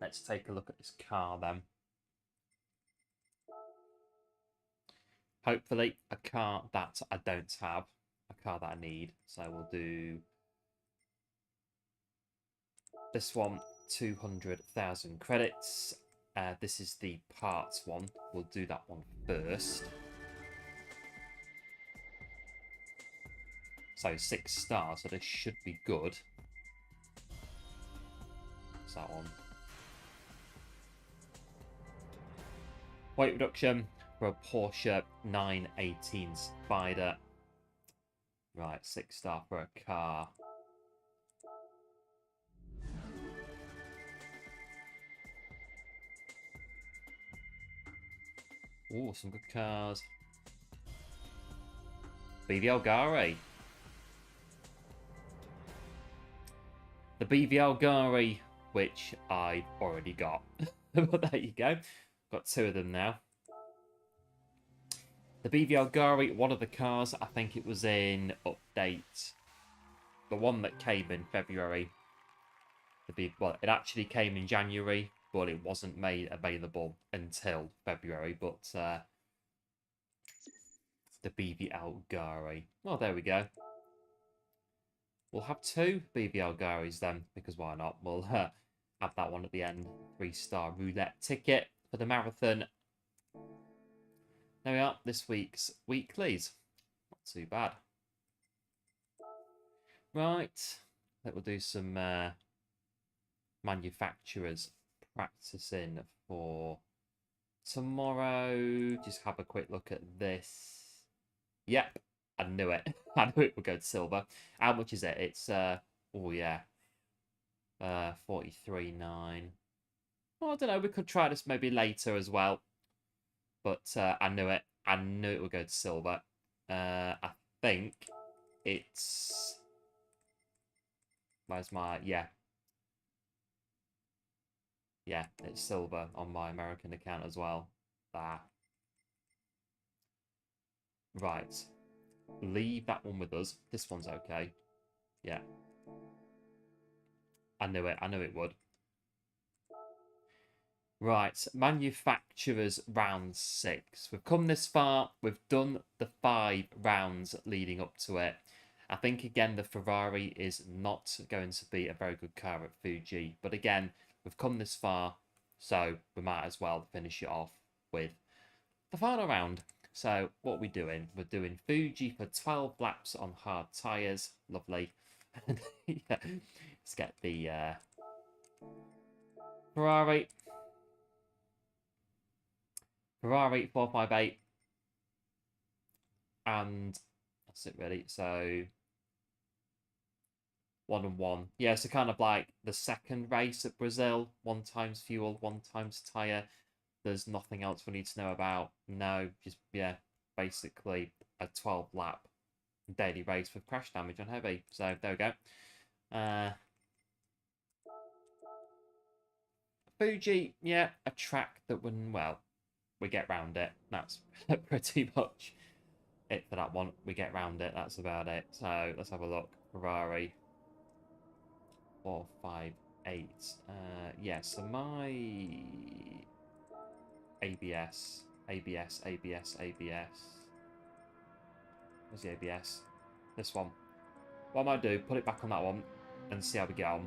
Let's take a look at this car then. Hopefully a car that I don't have, a car that I need. So we'll do this one, 200,000 credits. This is the parts one. We'll do that one first. So 6 stars, so this should be good. What's that one? Weight reduction for a Porsche 918 Spider. Right, 6-star for a car. Oh, some good cars. BVL Gari. The BVL Gari, which I've already got. But there you go. Got 2 of them now. The BVL Gari, one of the cars, I think it was in update. The one that came in February. Well, it actually came in January, but it wasn't made available until February. But the BVL Gari. Well, there we go. We'll have 2 BVL Garis then, because why not? We'll have that one at the end. 3-star roulette ticket for the marathon. There we are, this week's weeklies. Not too bad. Right, we'll do some manufacturers practicing for tomorrow. Just have a quick look at this. Yep, I knew it. I knew it would go to silver. How much is it? It's, oh yeah, 43.9. Well, I don't know, we could try this maybe later as well. But I knew it. I knew it would go to silver. I think it's... Where's my... Yeah. Yeah, it's silver on my American account as well. There. Right. Leave that one with us. This one's okay. Yeah. I knew it. I knew it would. Right, manufacturers round 6. We've come this far. We've done the 5 rounds leading up to it. I think, again, the Ferrari is not going to be a very good car at Fuji. But again, we've come this far, so we might as well finish it off with the final round. So what are we doing? We're doing Fuji for 12 laps on hard tyres. Lovely. Yeah. Let's get the Ferrari. Ferrari 458. And that's it, really. So 1 and 1. Yeah, so kind of like the second race at Brazil. 1 times fuel, 1 times tyre. There's nothing else we need to know about. No, just, yeah, basically a 12 lap daily race with crash damage on heavy. So there we go. Fuji, yeah, a track that when, well, we get round it. That's pretty much it for that one. We get round it. That's about it. So let's have a look. Ferrari 458. Yeah, so my ABS. Where's the ABS? This one. What I might do, put it back on that one and see how we get on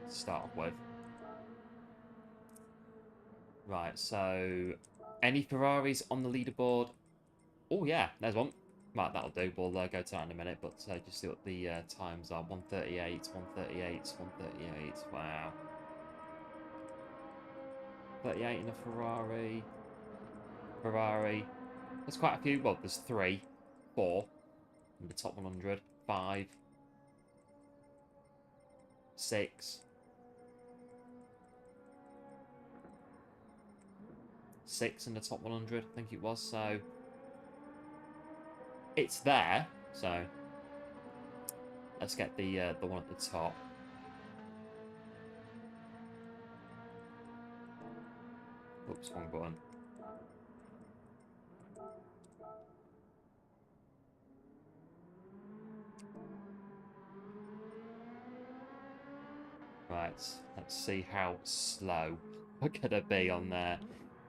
to start off with. Right, so any Ferraris on the leaderboard? Oh, yeah, there's one. Right, that'll do. We'll go to that in a minute, but just see what the times are. 138, 138, 138. Wow. 38 in a Ferrari. Ferrari. There's quite a few. Well, there's 3, 4 in the top 100. 5, 6. 6 in the top 100, I think it was. So it's there. So let's get the one at the top. Oops, wrong button. Right, let's see how slow we're gonna be on there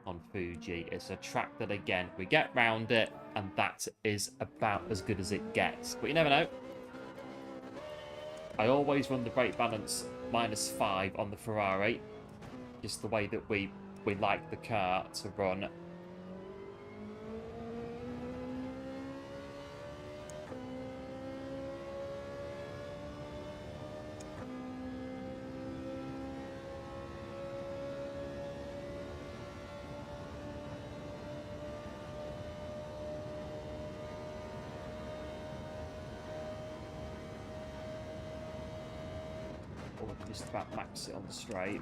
on Fuji. It's a track that, again, we get round it, and that is about as good as it gets. But you never know. I always run the brake balance -5 on the Ferrari, just the way that we like the car to run. Or just about max it on the straight.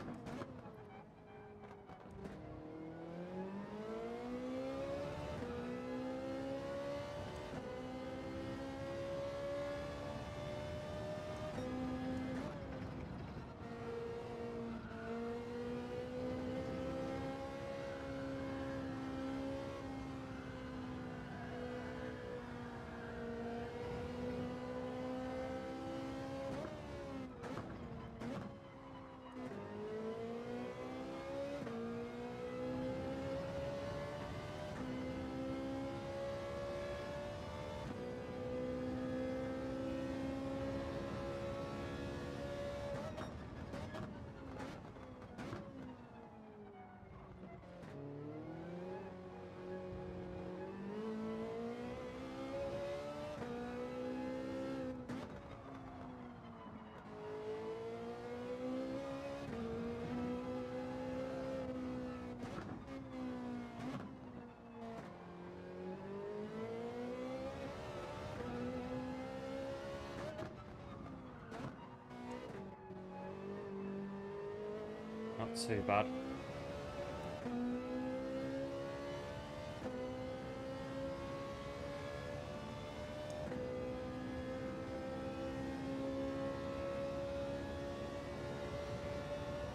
Not too bad.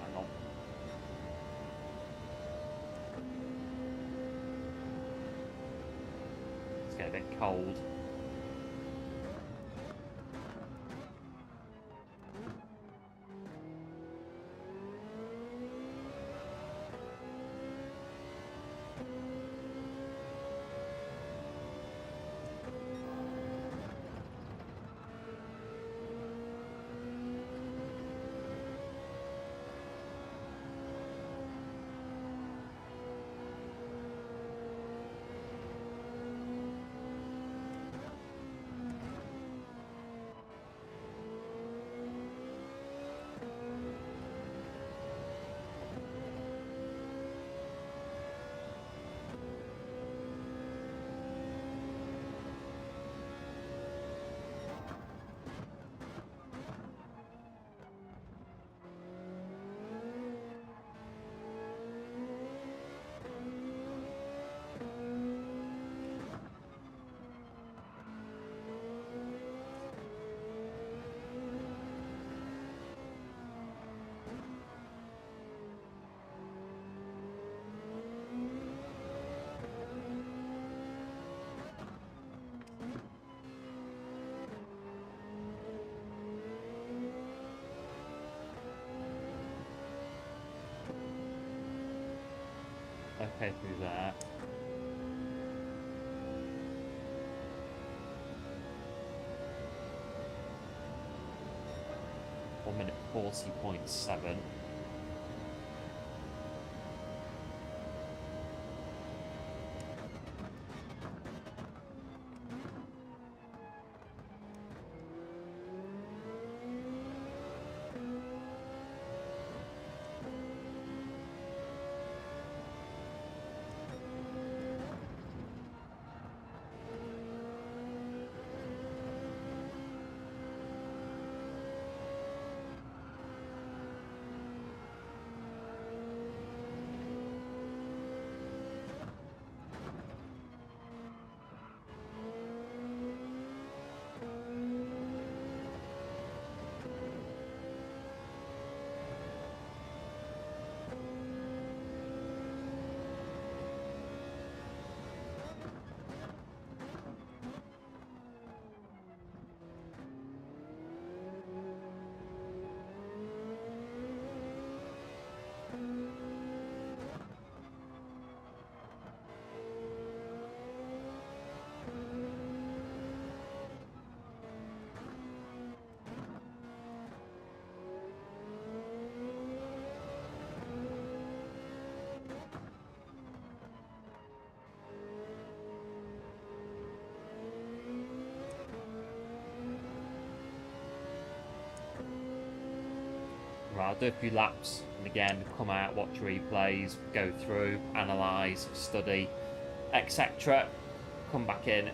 Hang on. It's getting a bit cold. Okay, through that. One minute 40.7. Right, I'll do a few laps, and again, come out, watch replays, go through, analyse, study, etc. Come back in.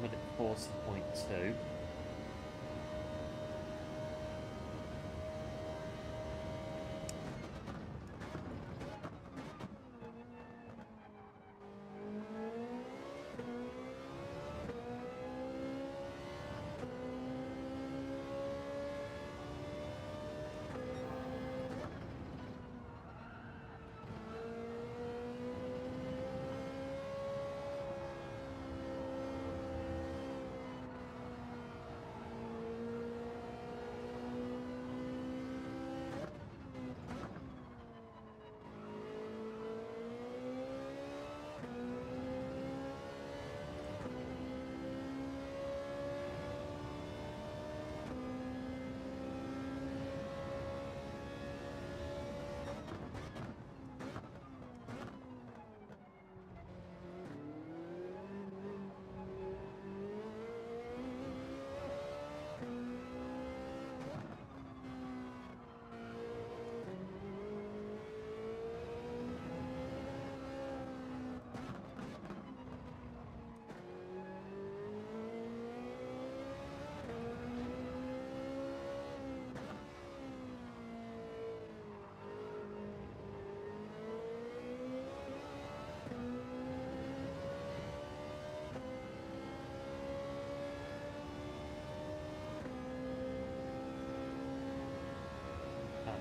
Minute 40.2.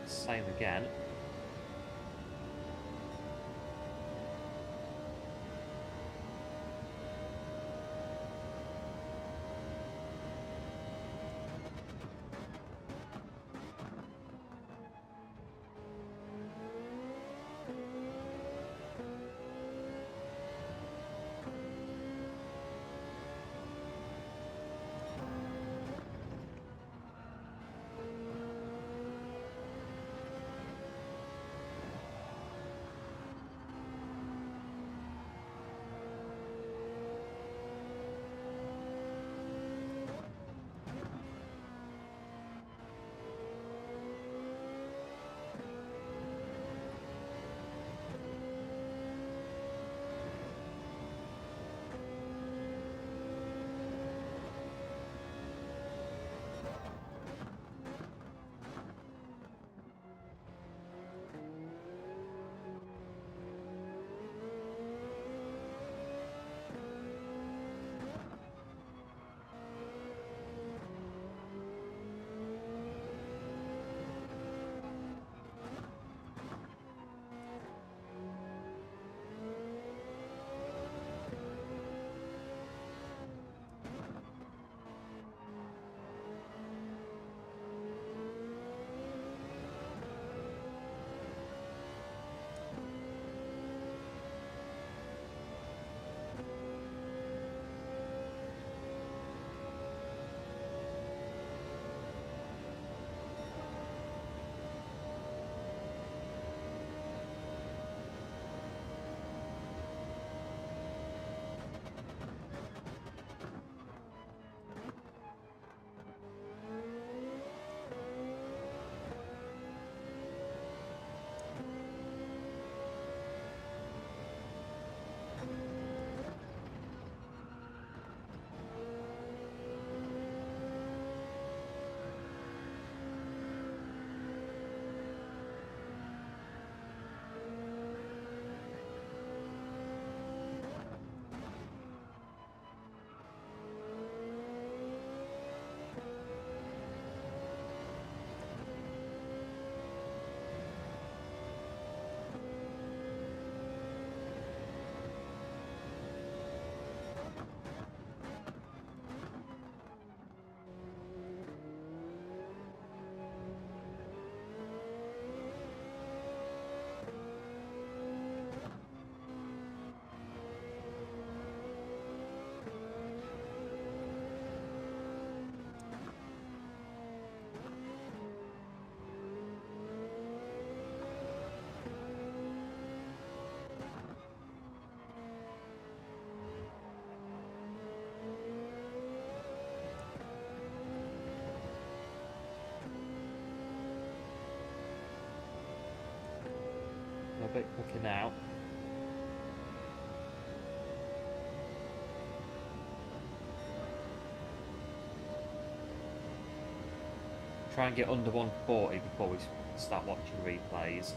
Same again. a bit quicker now. Try and get under 140 before we start watching replays.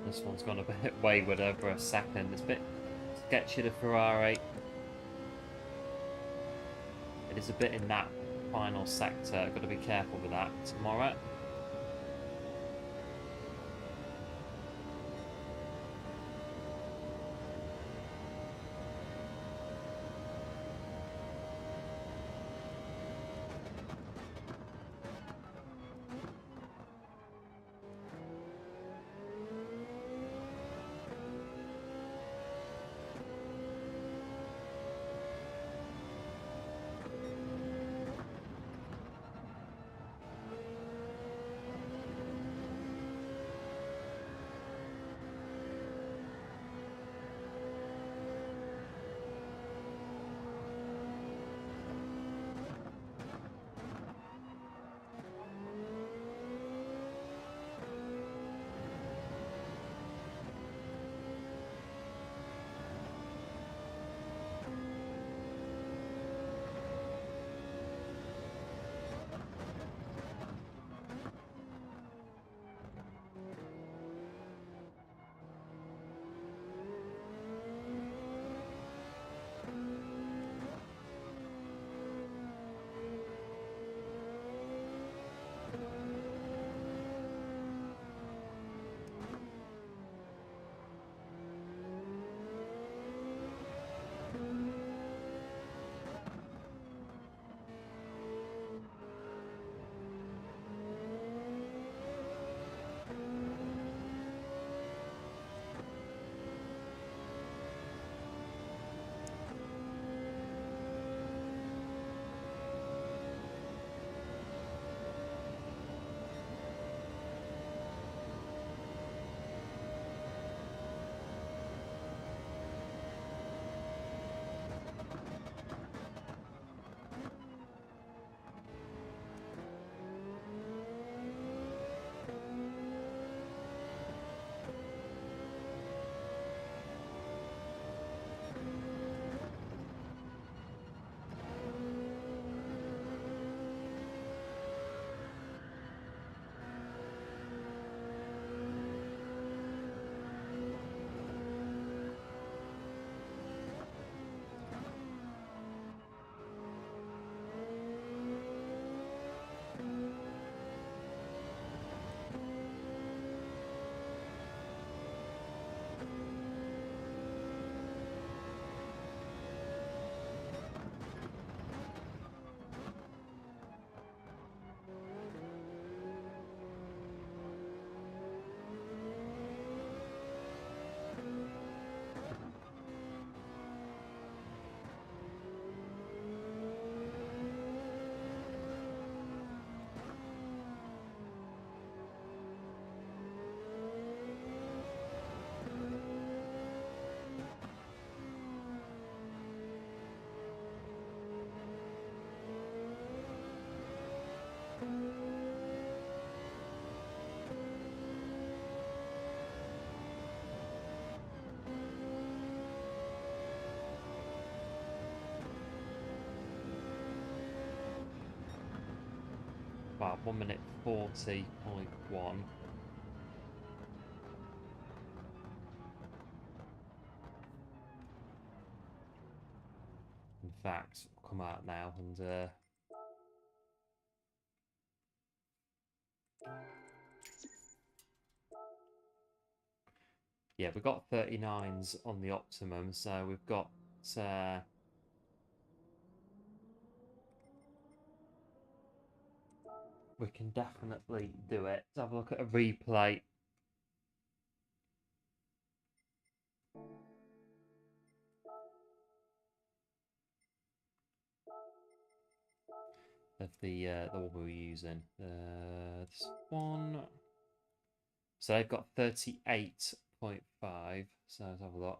This one's gone a bit wayward over a second. It's a bit sketchy, the Ferrari. It is a bit in that final sector. I've got to be careful with that tomorrow. About 1 minute 40.1. In fact, I'll come out now and yeah, we've got 39s on the optimum, so we've got we can definitely do it. Let's have a look at a replay. Of the one we were using. This one. So they've got 38.5. So let's have a look.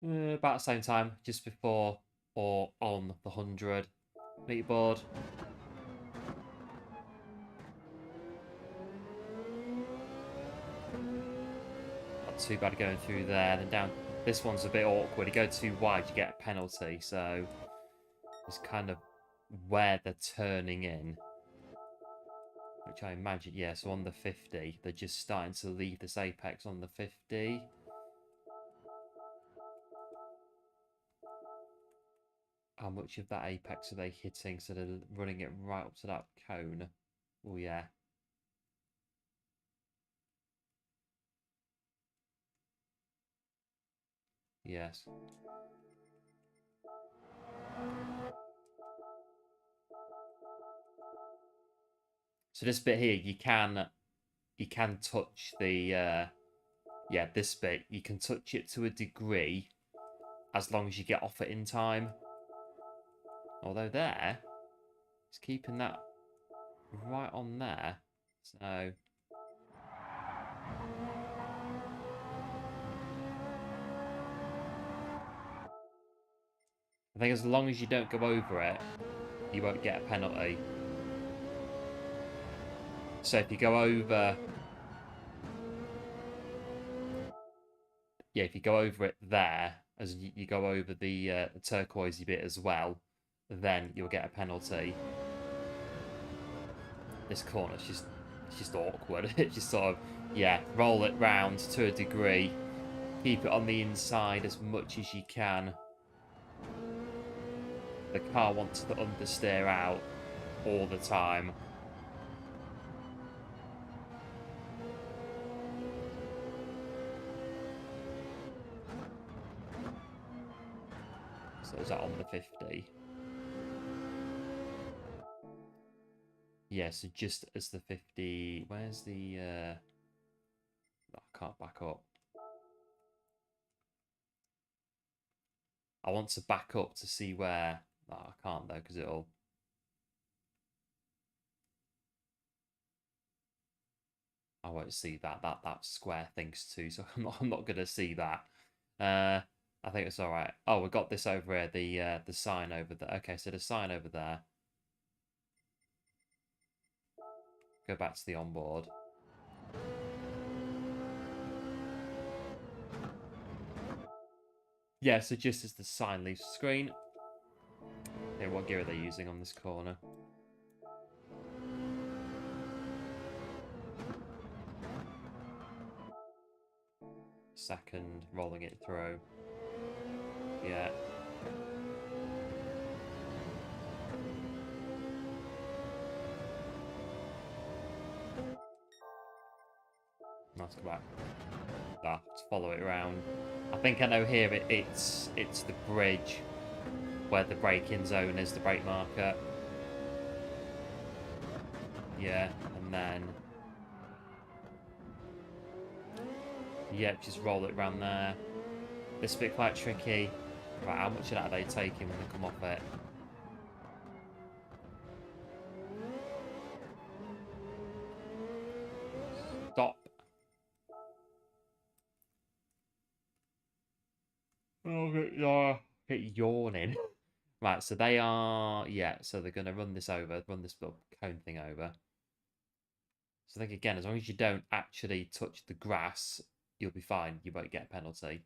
About the same time, just before or on the 100 meter board. Not too bad going through there. Then down. This one's a bit awkward. You go too wide, you get a penalty. So it's kind of where they're turning in, which I imagine, yeah. So on the 50, they're just starting to leave this apex on the 50. How much of that apex are they hitting? So they're running it right up to that cone. Oh, yeah. Yes. So this bit here, you can touch the yeah, this bit. You can touch it to a degree as long as you get off it in time. Although there, it's keeping that right on there. So I think as long as you don't go over it, you won't get a penalty. So if you go over, yeah, if you go over it there, as you go over the turquoisey bit as well, then you'll get a penalty. This corner's just awkward. It's just sort of, yeah, roll it round to a degree, keep it on the inside as much as you can. The car wants to understeer out all the time. So is that on the 50? Yeah, so just as the 50... Where's the... I can't back up. I want to back up to see where... Oh, I can't though, because it'll... I won't see that. That square thinks too, so I'm not going to see that. I think it's all right. Oh, we've got this over here, the sign over there. Okay, so the sign over there. Go back to the onboard. Yeah, so just as the sign leaves the screen. Okay, what gear are they using on this corner? Second, rolling it through. Yeah. Let's go back. Let's follow it around. I think I know here it's the bridge where the braking zone is, the brake marker. Yeah, and then yeah, just roll it around there. This bit quite tricky. Right, how much of that are they taking when they come off it? yawning. Right, so they are, yeah, so they're going to run this little cone thing over. So I think, again, as long as you don't actually touch the grass, you'll be fine. You won't get a penalty.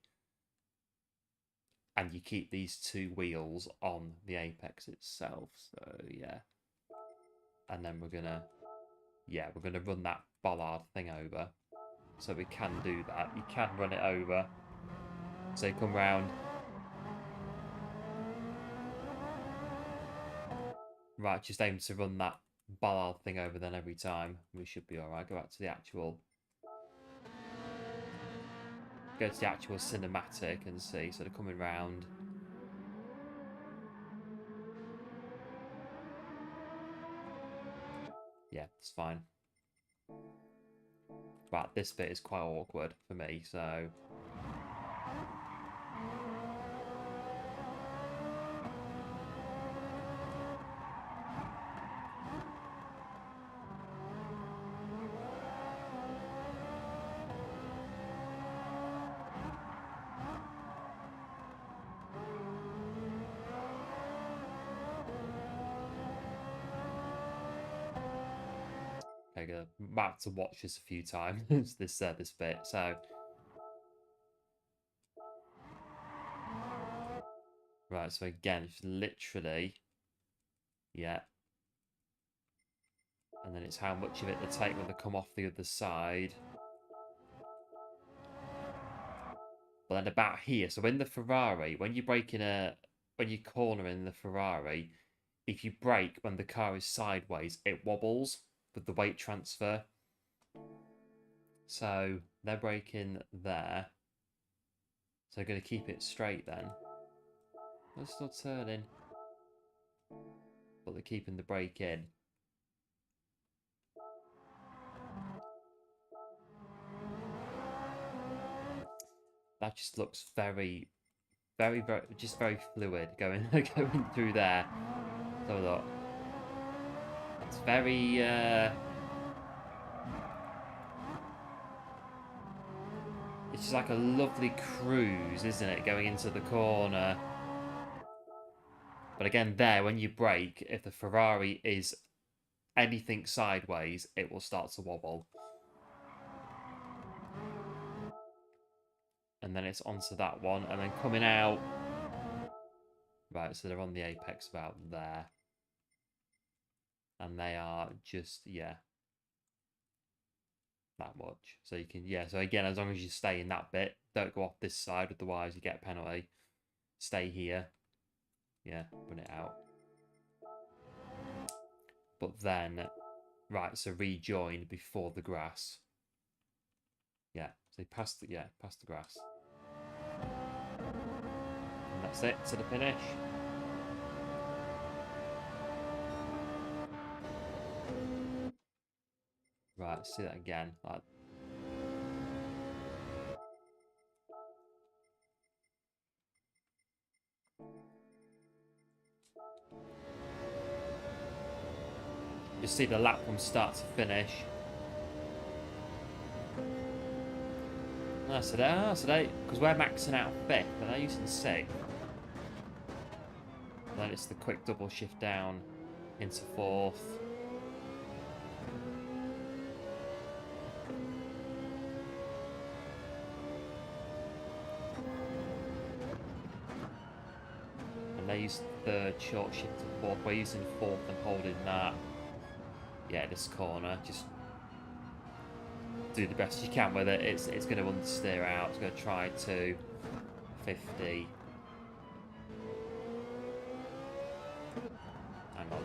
And you keep these two wheels on the apex itself. So, yeah. And then we're going to run that bollard thing over. So we can do that. You can run it over. So you come round. Right, just aim to run that bollard thing over then every time. We should be alright. Go back to the actual... Go to the actual cinematic and see. So they're coming round. Yeah, it's fine. Right, this bit is quite awkward for me, so... Okay, I'm about to watch this a few times, this bit, so... Right, so again, it's literally... Yeah. And then it's how much of it they take when they come off the other side. But then about here, so in the Ferrari, when you brake when you corner in the Ferrari, if you brake when the car is sideways, it wobbles with the weight transfer. So they're braking there. So they're going to keep it straight then. They're still turning. But they're keeping the brake in. That just looks very just very fluid going going through there. So look. It's very it's just like a lovely cruise, isn't it, going into the corner. But again, there, when you brake, if the Ferrari is anything sideways, it will start to wobble. And then it's onto that one, and then coming out. Right, so they're on the apex about there. And they are just, yeah, that much. So you can, yeah, so again, as long as you stay in that bit, don't go off this side, otherwise you get a penalty. Stay here. Yeah, run it out. But then, right, so rejoin before the grass. Yeah, so past the grass. And that's it to the finish. Right, let's see that again. Like, just see the lap from start to finish. So they, because we're maxing out 5th, and they're using 6th. Then it's the quick double shift down into 4th. And they use 3rd short shift to 4th. We're using 4th and holding that. Yeah, this corner, just do the best you can with it. It's going to understeer out. It's going to try to 50. Hang on.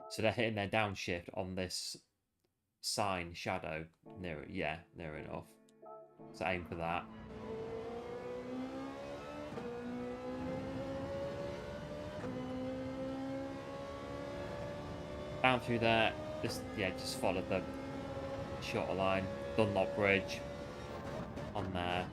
So they're hitting their downshift on this sign shadow. Near enough. So aim for that. Down through there. Just follow the shorter line. Dunlop Bridge on there.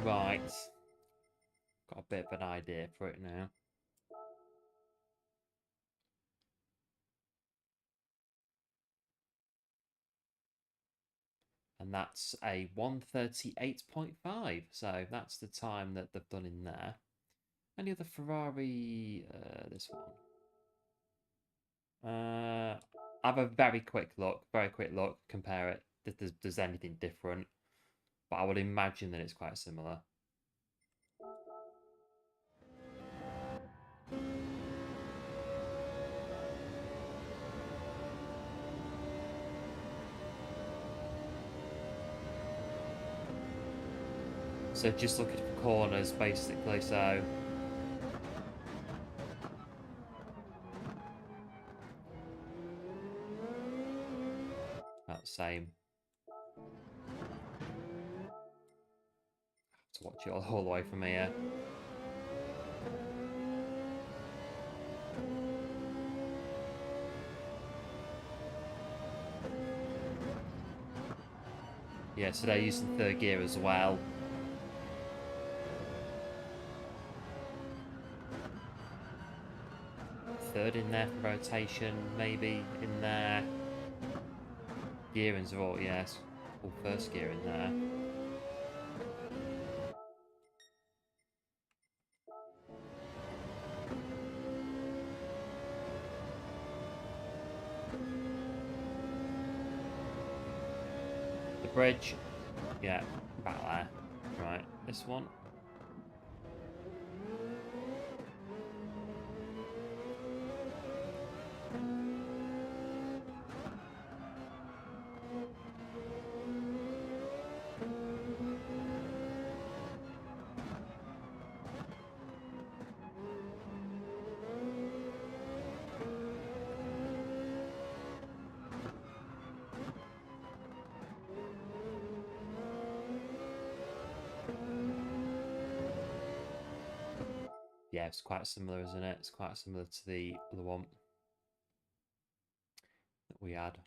Right. Got a bit of an idea for it now. And that's a 1:38.5. So that's the time that they've done in there. Any other Ferrari? This one. Have a very quick look. Compare it. If there's anything different. But I would imagine that it's quite similar. So just looking for corners, basically, so... About the same. I have to watch it all the way from here. Yeah, so they're using third gear as well. Third in there for rotation, maybe in there. Gearings are all, yes. All first gear in there. The bridge, yeah, about there. Right, this one. Yeah, it's quite similar, isn't it? It's quite similar to the other one that we had.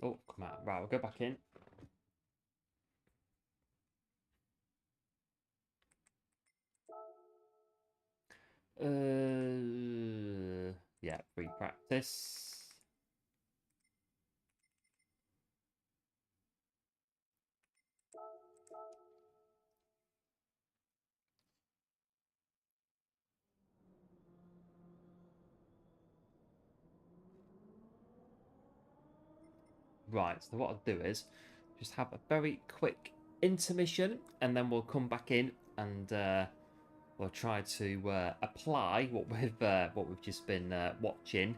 Oh, come out. Right, we'll go back in. Yeah, free practice. Right, so what I'll do is just have a very quick intermission, and then we'll come back in and we'll try to apply what we've just been watching,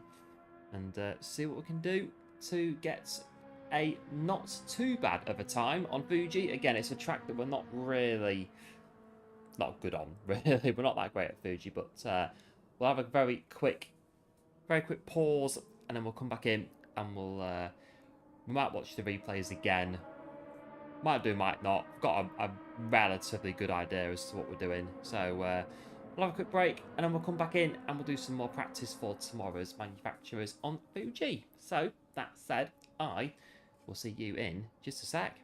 and see what we can do to get a not too bad of a time on Fuji. Again, it's a track that we're not really not good on. Really, we're not that great at Fuji, but we'll have a very quick pause, and then we'll come back in and we might watch the replays again. Might do, might not. We've got a relatively good idea as to what we're doing. So we'll have a quick break, and then we'll come back in and we'll do some more practice for tomorrow's manufacturers on Fuji. So that said, I will see you in just a sec.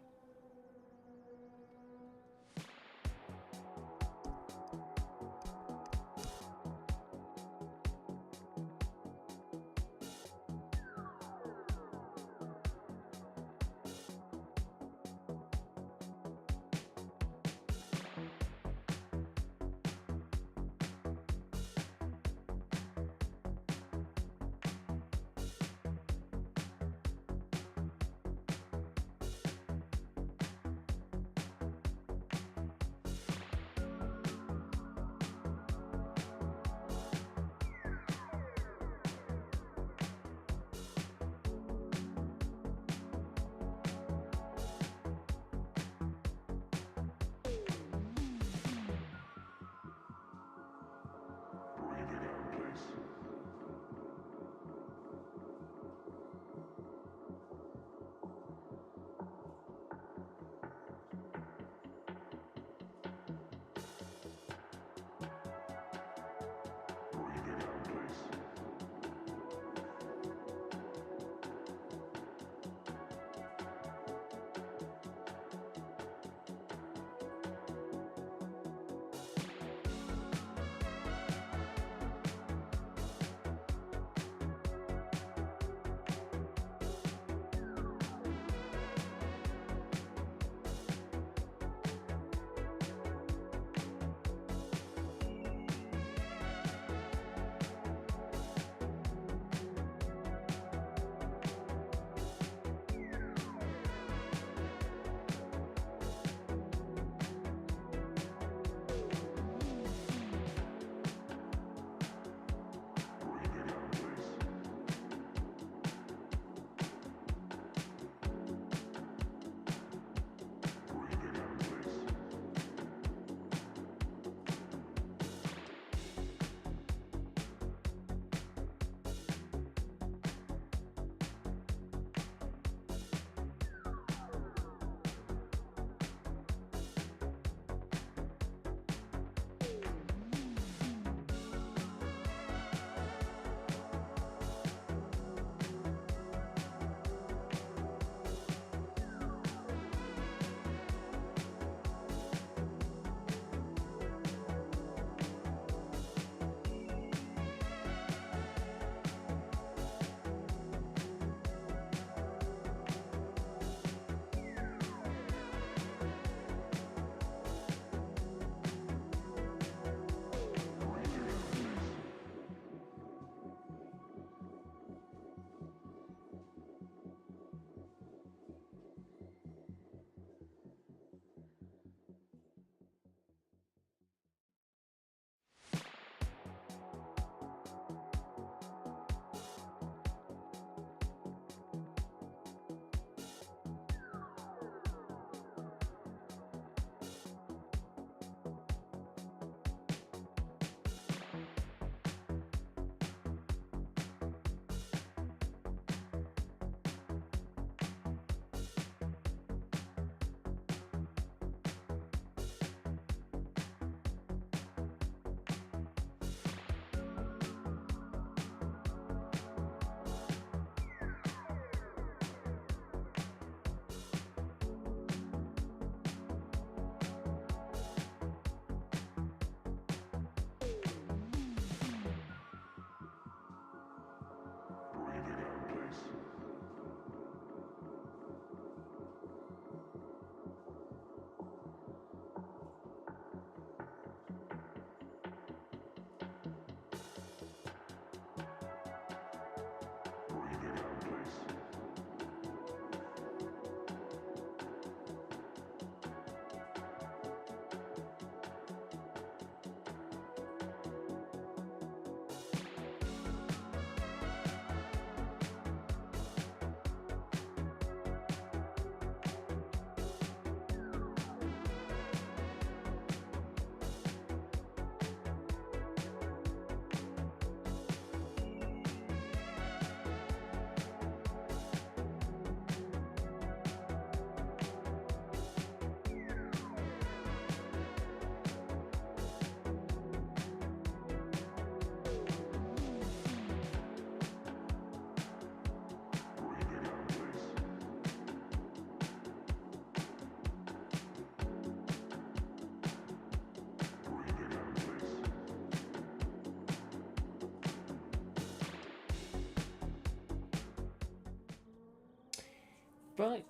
Right,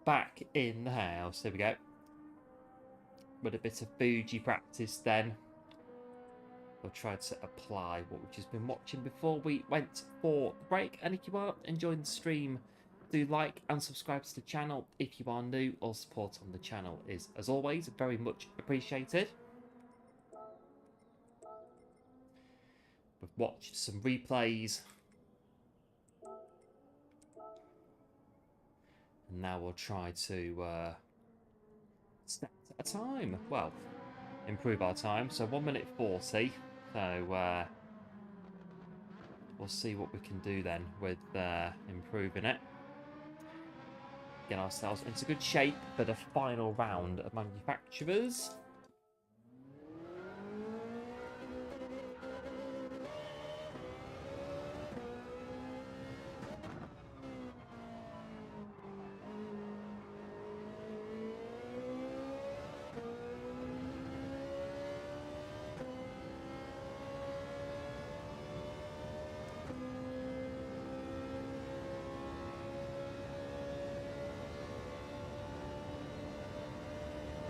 back in the house. There we go. With a bit of Fuji practice then. I'll try to apply what we've just been watching before we went for the break. And if you are enjoying the stream, do like and subscribe to the channel. If you are new, all support on the channel is, as always, very much appreciated. We've watched some replays. And now we'll try to step at a time. Well, improve our time. So 1 minute 40. So we'll see what we can do then with improving it. Get ourselves into good shape for the final round of manufacturers.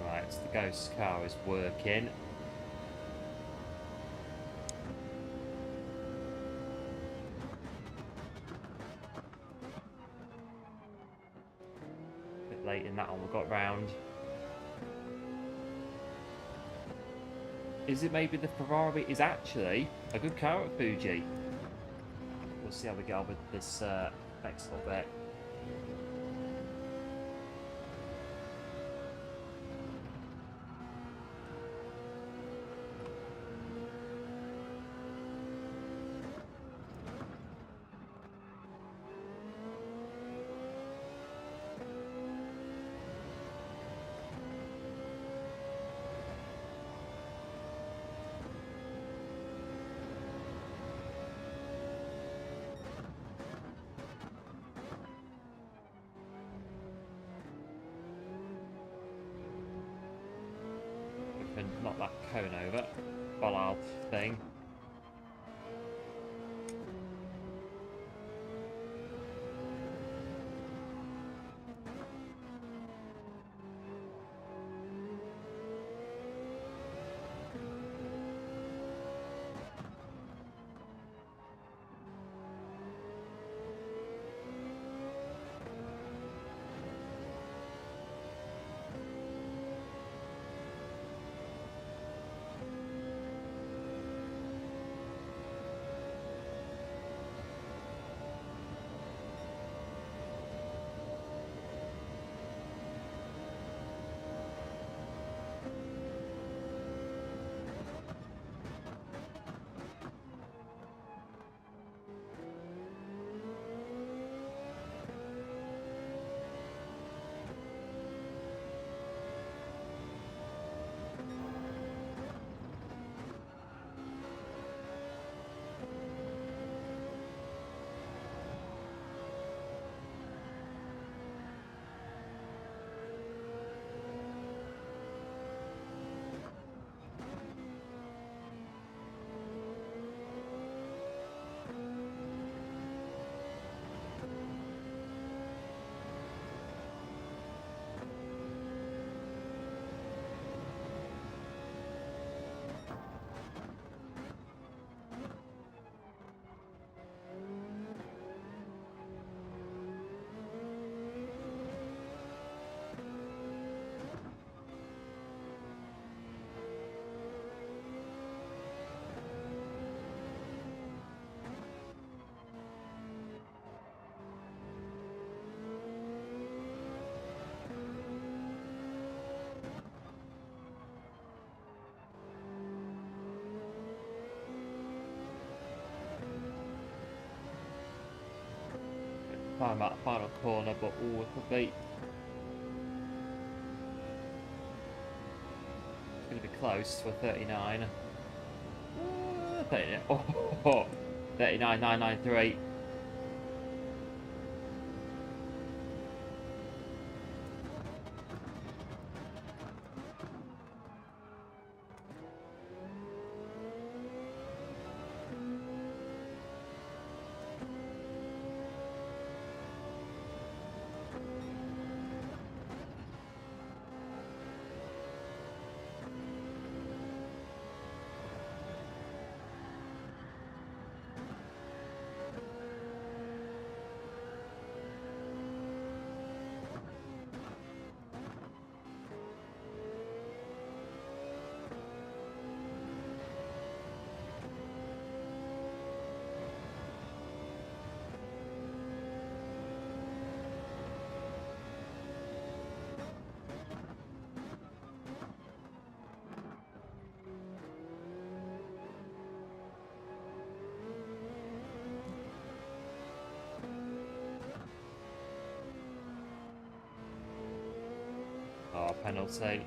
Right, so the ghost car is working. Bit late in that one we got round. Is it maybe the Ferrari is actually a good car at Fuji? We'll see how we go with this next little bit. Knock that cone over. Bollard thing. Climb out the final corner, but oh, it could be. It's going to be close to a 39. 39. Oh, 39,993. penalty.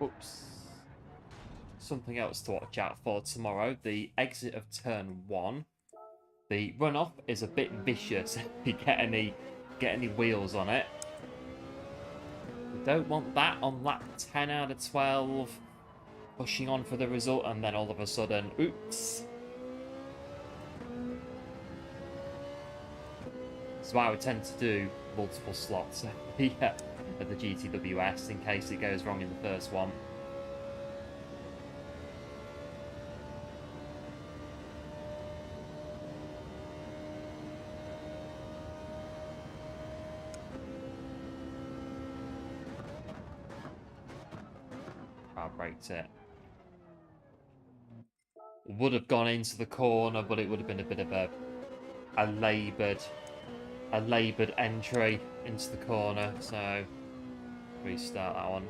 Oops. Something else to watch out for tomorrow. The exit of turn 1. The runoff is a bit vicious if you get any wheels on it. We don't want that on lap 10 out of 12. Pushing on for the result and then all of a sudden, oops. That's why we tend to do multiple slots at the GTWS in case it goes wrong in the first one. Braked it. Would have gone into the corner, but it would have been a bit of a laboured entry into the corner. So restart that one.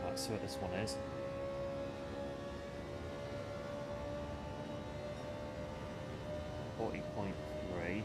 Let's see what this one is. .3.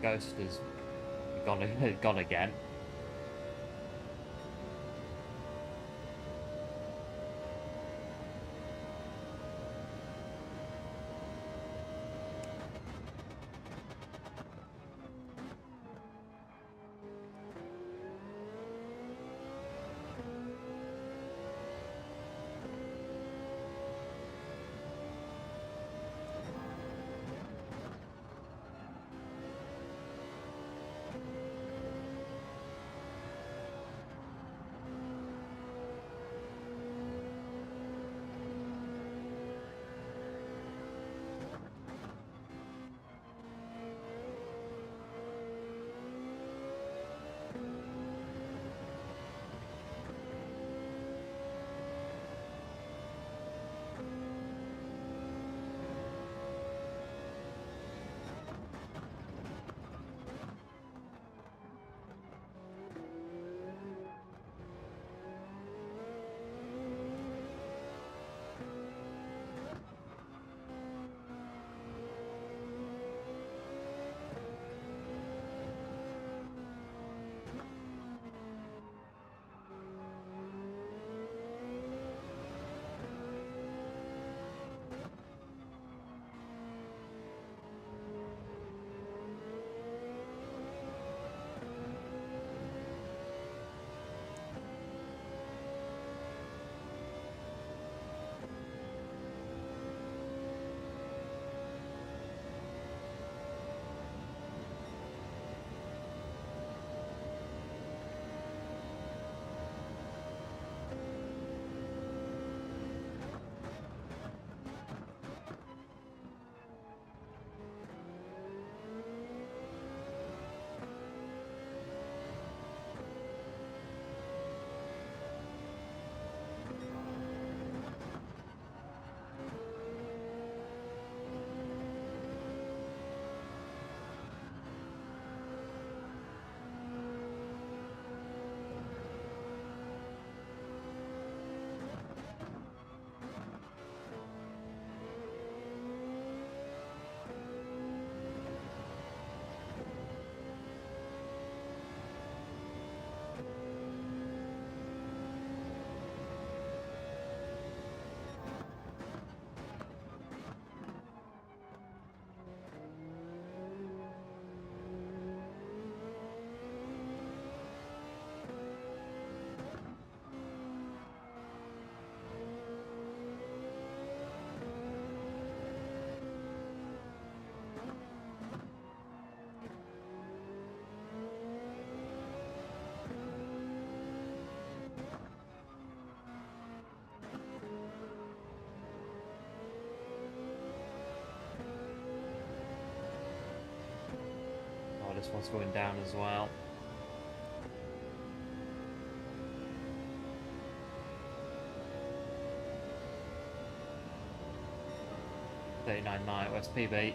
Ghost is gone, gone again. This one's going down as well. $39.9 West PB.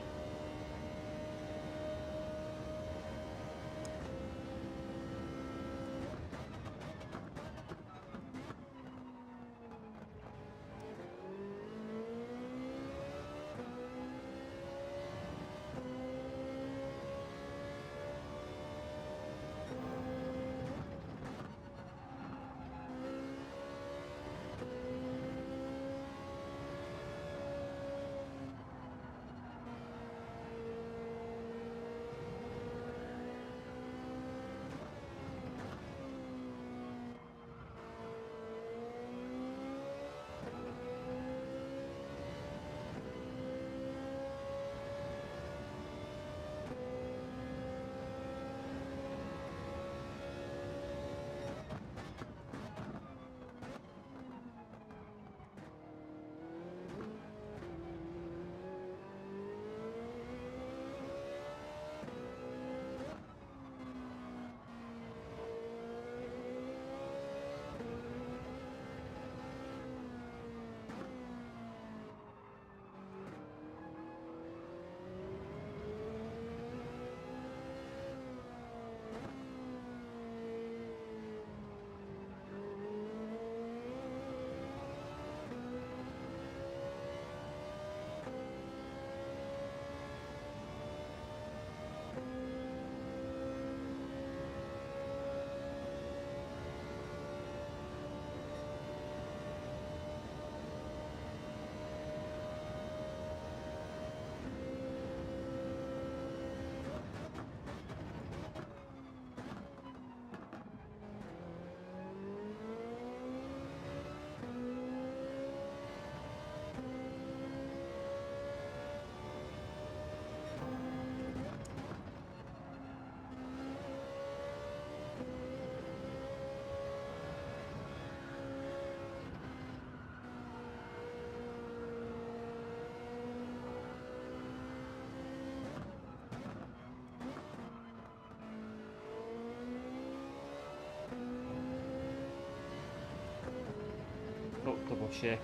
pushy.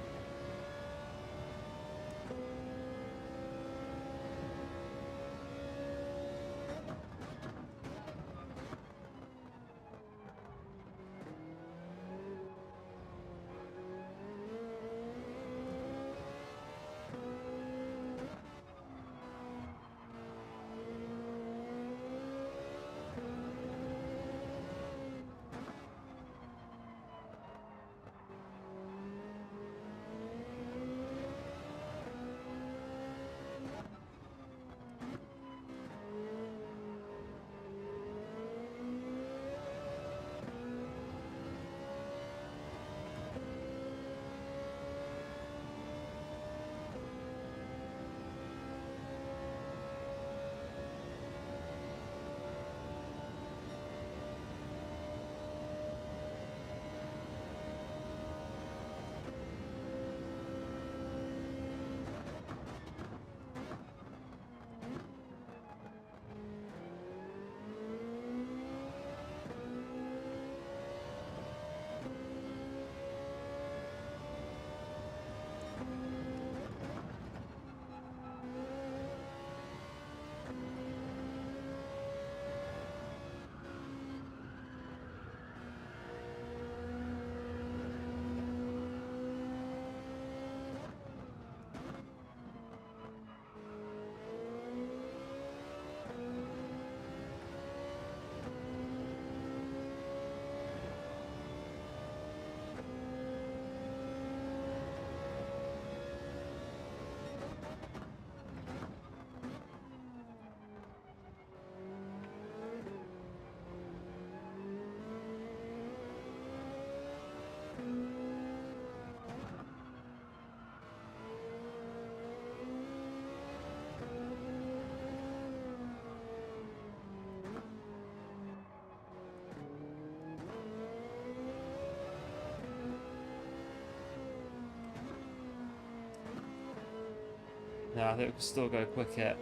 No, I think we can still go quick hit.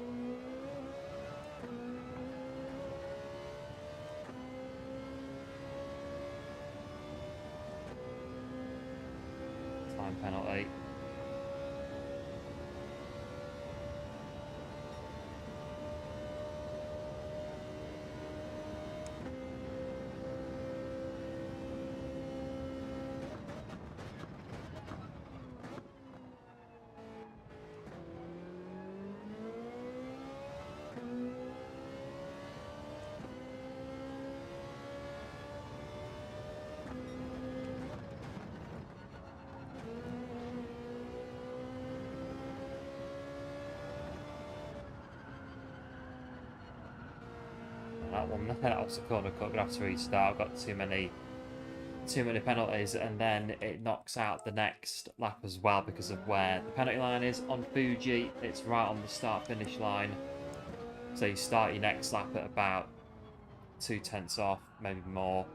Time penalty. That was a corner cut. Gonna have to restart. I've got too many penalties, and then it knocks out the next lap as well because of where the penalty line is on Fuji. It's right on the start finish line, so you start your next lap at about 2/10 off, maybe more.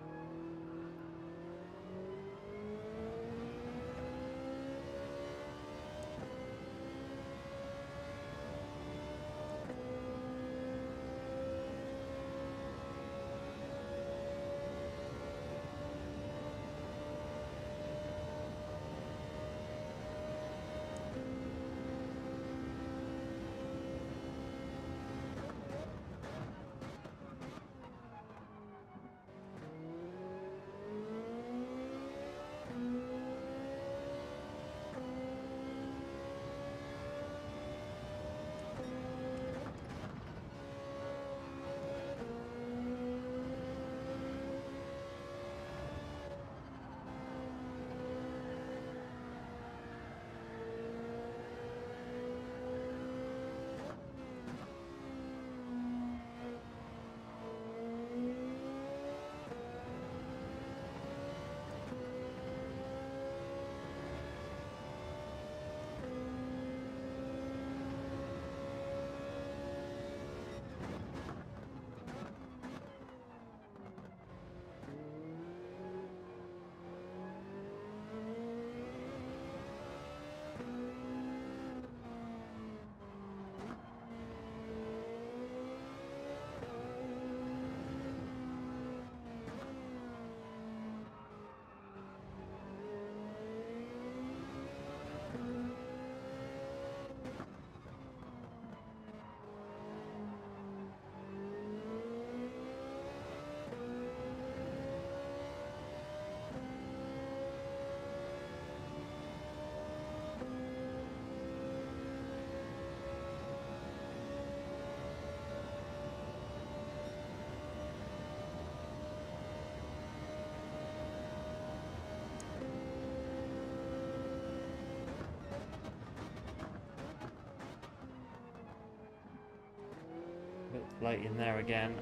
Late in there again.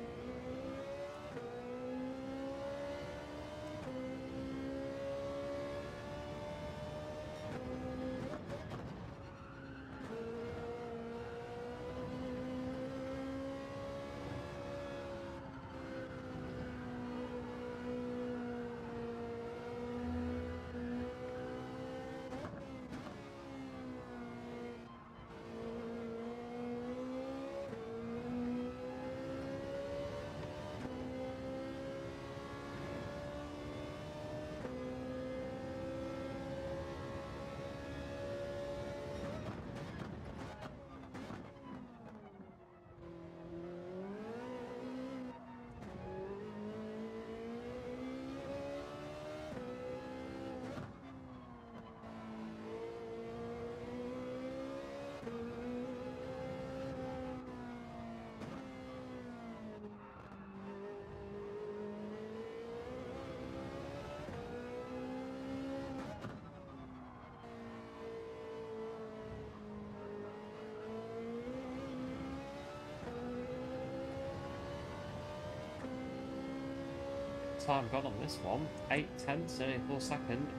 Time gone on this one, 8/10, only 4 seconds.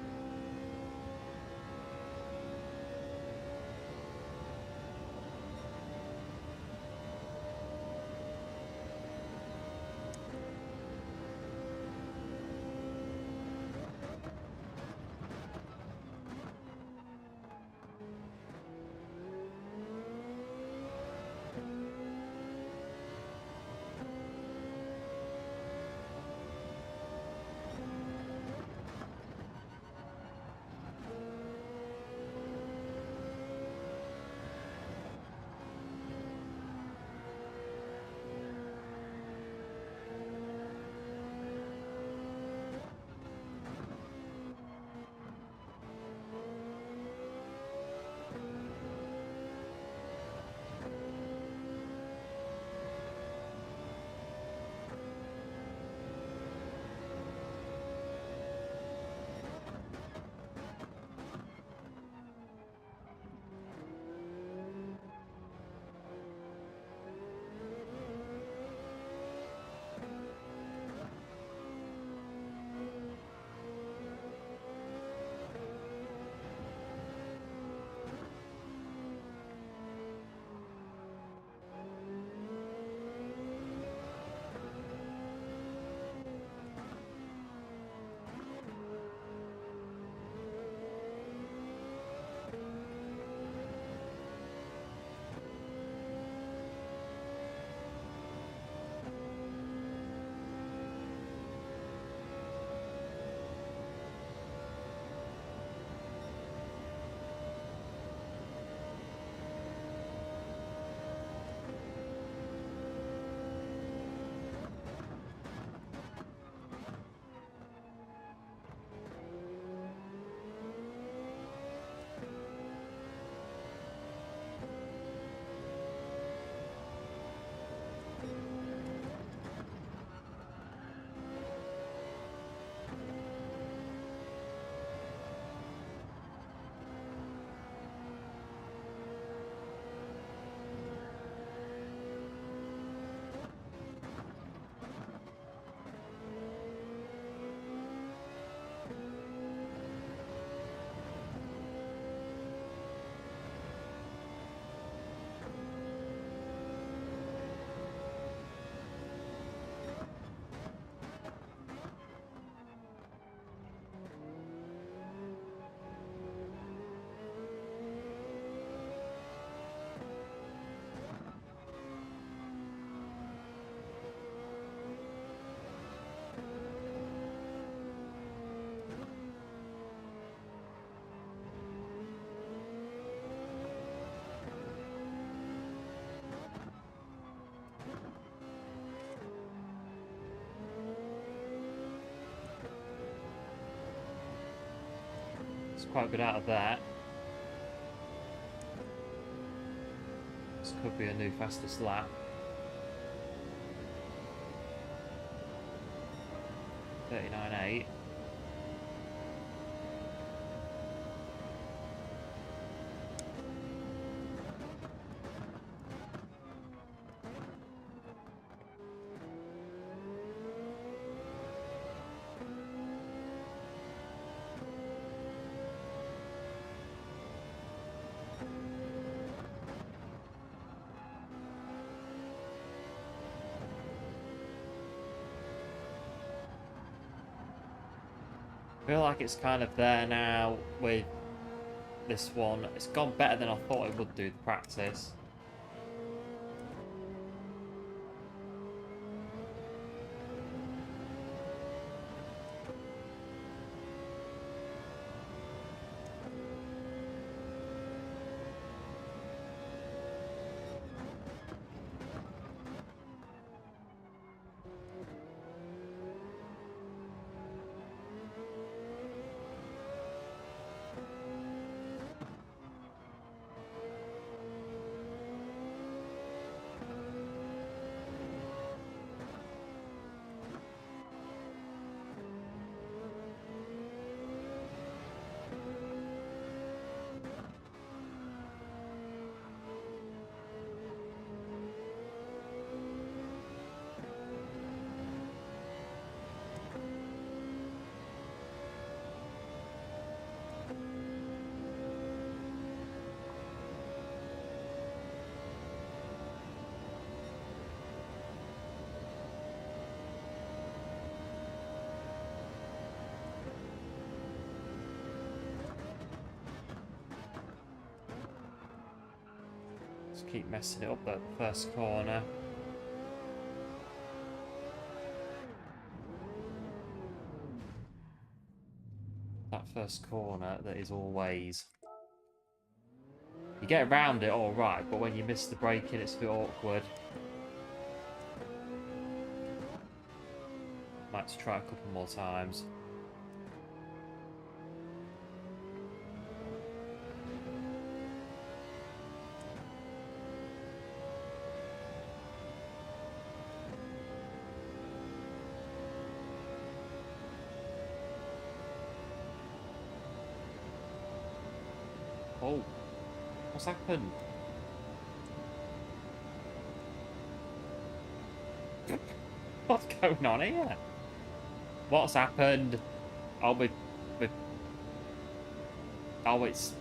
It's quite good out of that. This could be a new fastest lap. 39.8. I feel like it's kind of there now with this one. It's gone better than I thought it would do, the practice. Just keep messing it up at the first corner. That first corner that is always... You get around it all right, but when you miss the braking, it's a bit awkward. Might have to try a couple more times. Oh, what's happened? What's going on here? What's happened? Oh, oh, it's...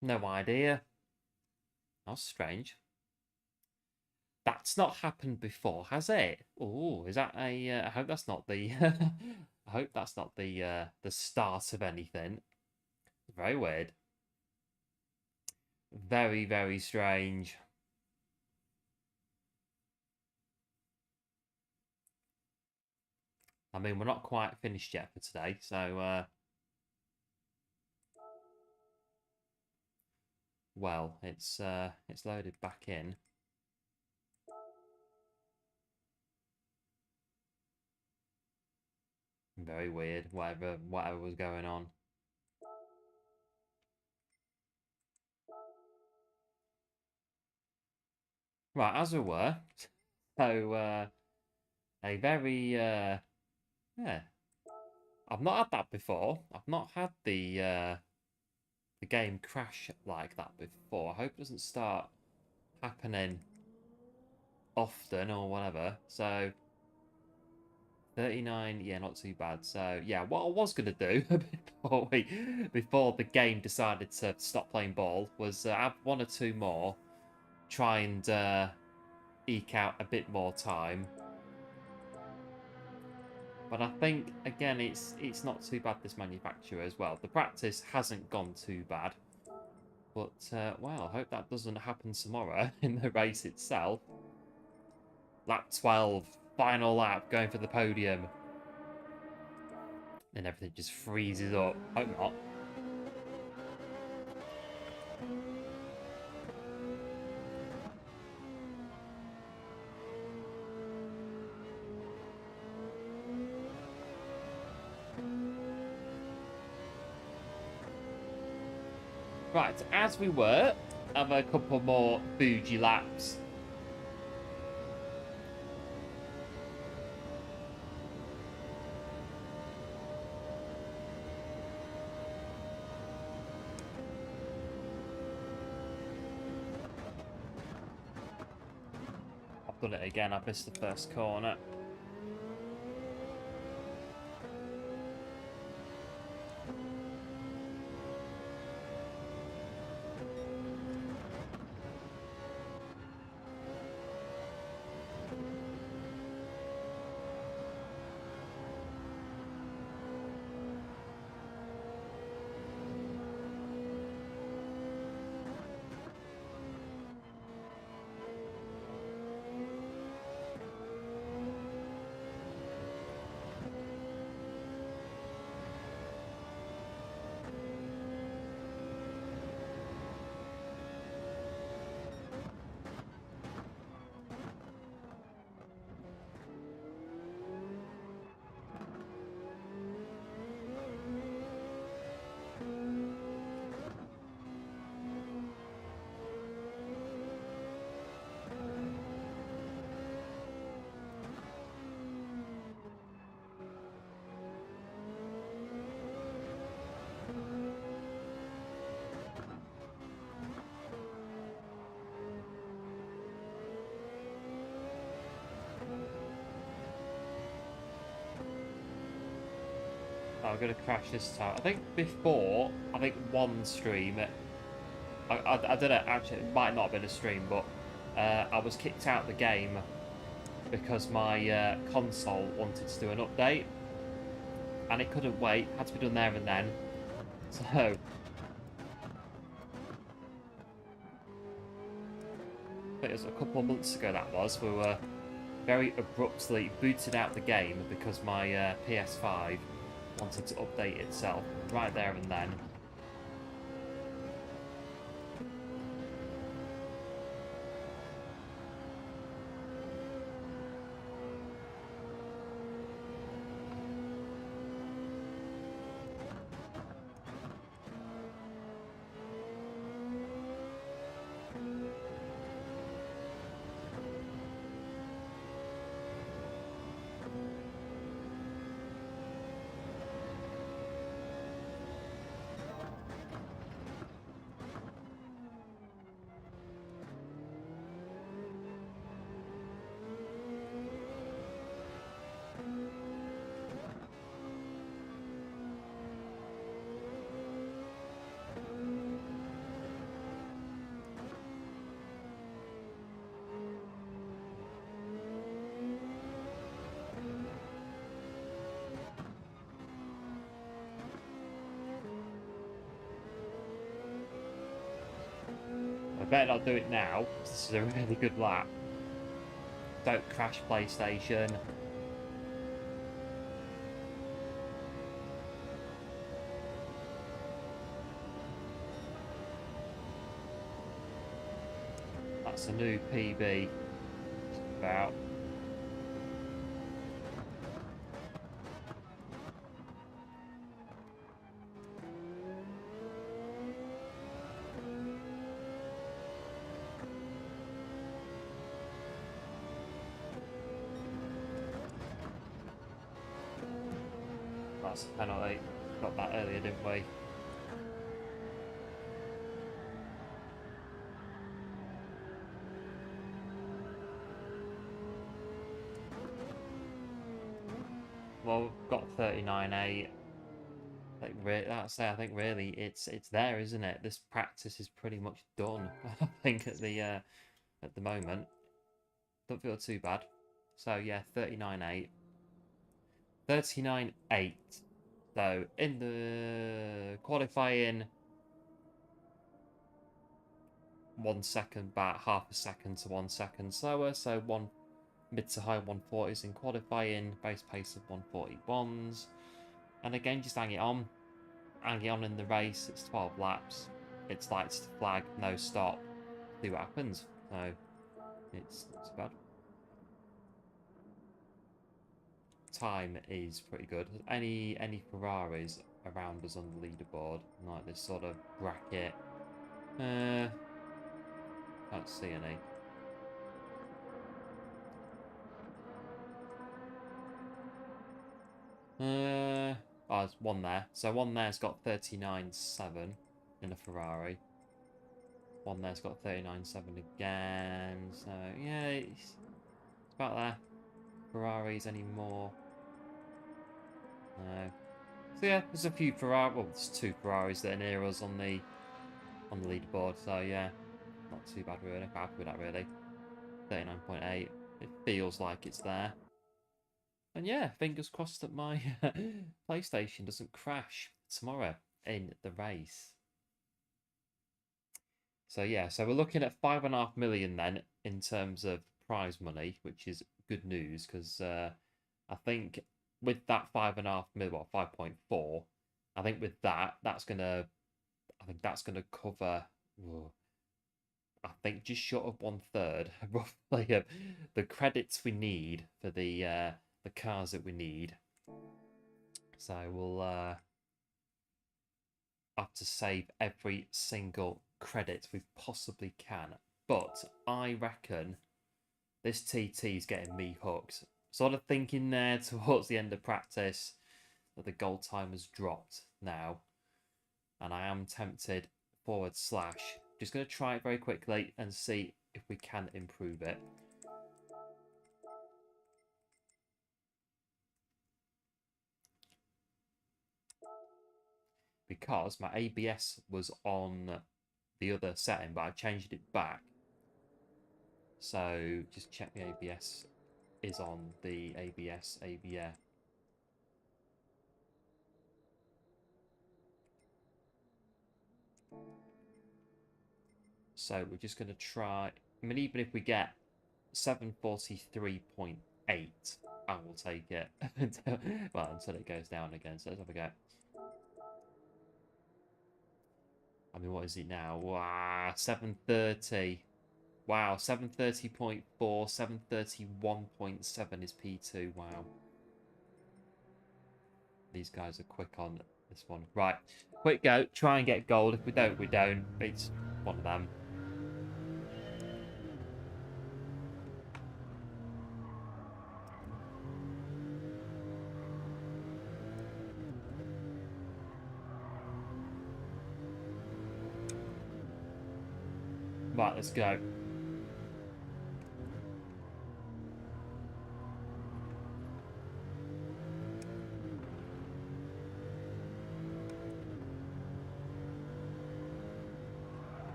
No idea. That's strange. That's not happened before, has it? Oh, is that a... I hope that's not the... I hope that's not the start of anything. Very weird. Very, very strange. I mean, we're not quite finished yet for today, so... well, it's loaded back in. Very weird, whatever was going on. Right, as we were, so a very yeah, I've not had that before. I've not had the game crash like that before. I hope it doesn't start happening often or whatever. So 39, yeah, not too bad. So yeah, what I was gonna do before the game decided to stop playing ball was add one or two more, try and eke out a bit more time. But I think again, it's not too bad, this manufacturer as well. The practice hasn't gone too bad, but well, I hope that doesn't happen tomorrow in the race itself. Lap 12, final lap, going for the podium. And everything just freezes up. Hope not. Right, as we were, have a couple more Fuji laps. I've done it again, I've missed the first corner. I'm going to crash this time. I think before, one stream, I don't know, actually, it might not have been a stream, but I was kicked out of the game because my console wanted to do an update, and it couldn't wait, had to be done there and then. So, it was a couple of months ago that was, we were very abruptly booted out the game because my PS5 wanted to update itself right there and then. I better not do it now. This is a really good lap. Don't crash, PlayStation. That's a new PB. About. That's a penalty. Got that earlier, didn't we? Well, we've got 39.8. I think really it's there, isn't it? This practice is pretty much done. I think at the moment, don't feel too bad. So yeah, 39.8. 39.8. So in the qualifying, 1 second back, half a second to 1 second slower. So one mid to high 140s in qualifying, base pace of 141s. And again, just hang it on in the race. It's 12 laps. It's lights to flag, no stop. See what happens. So it's not too bad. Time is pretty good. Any Ferraris around us on the leaderboard, like this sort of bracket? Can't see any. Oh, there's one there. So one there's got 39.7 in a Ferrari. One there's got 39.7 again. So yeah, it's about there. Ferraris anymore? No. So yeah, there's a few Ferrari. Well, there's 2 Ferraris that are near us on the leaderboard. So yeah, not too bad really. Happy with that really. 39.8. It feels like it's there. And yeah, fingers crossed that my PlayStation doesn't crash tomorrow in the race. So yeah, so we're looking at 5.5 million then in terms of prize money, which is good news because I think with that 5.5 million, well, 5.4, I think with that, that's gonna cover. I think just short of 1/3, roughly, of the credits we need for the cars that we need. So we'll have to save every single credit we possibly can. But I reckon this TT is getting me hooked. Sort of thinking there towards the end of practice that the goal time has dropped now. And I am tempted / just going to try it very quickly and see if we can improve it. because my ABS was on the other setting, but I changed it back. So just check the ABS is on the ABS. So we're just going to try. I mean, even if we get 743.8, I will take it. Well, until it goes down again. So let's have a go. I mean, what is it now? Wow, 730. Wow, 730.4, 731.7 is P2. Wow. These guys are quick on this one. Right, quick go. Try and get gold. If we don't, we don't. It's one of them. Right, let's go.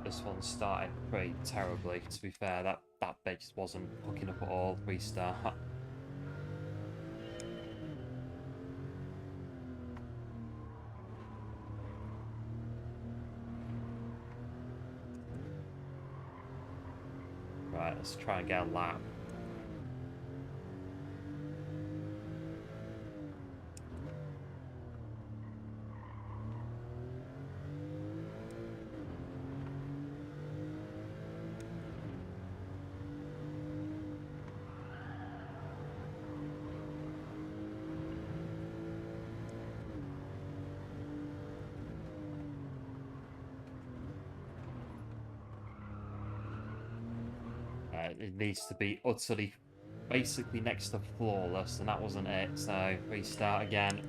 This one started pretty terribly, to be fair. That bit just wasn't hooking up at all. Restart. Right, let's try and get a lap. It needs to be utterly, basically next to flawless, and that wasn't it. So restart again.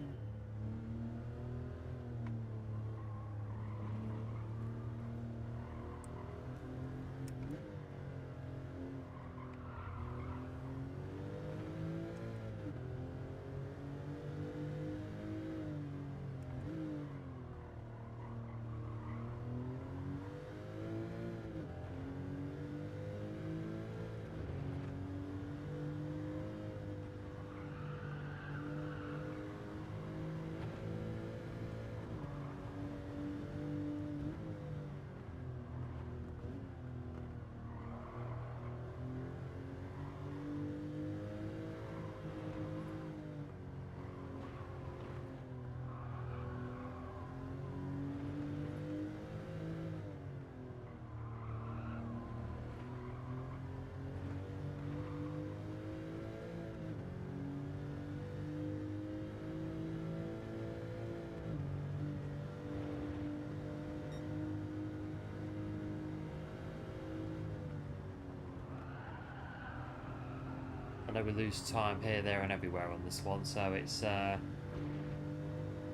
I know we lose time here, there, and everywhere on this one, so it's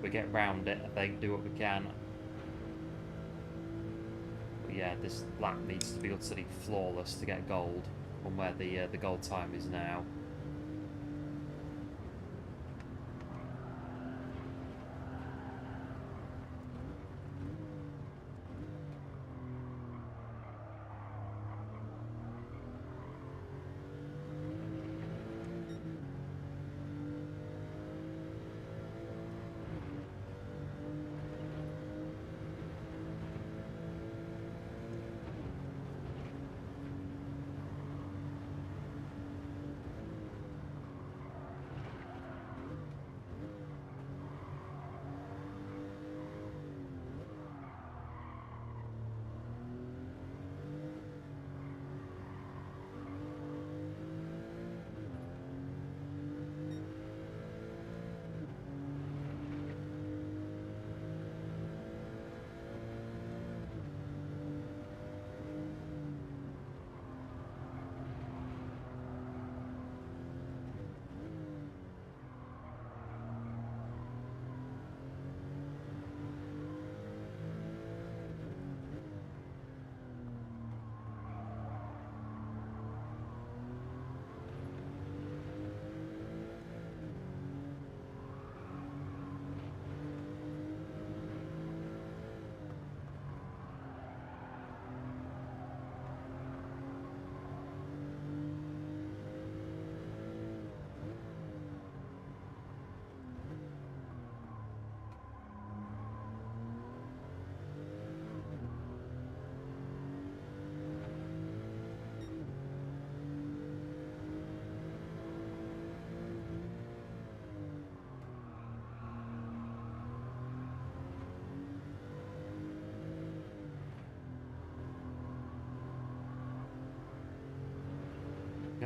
we get round it. I think do what we can. But yeah, this lap needs to be utterly flawless to get gold from where the gold time is now.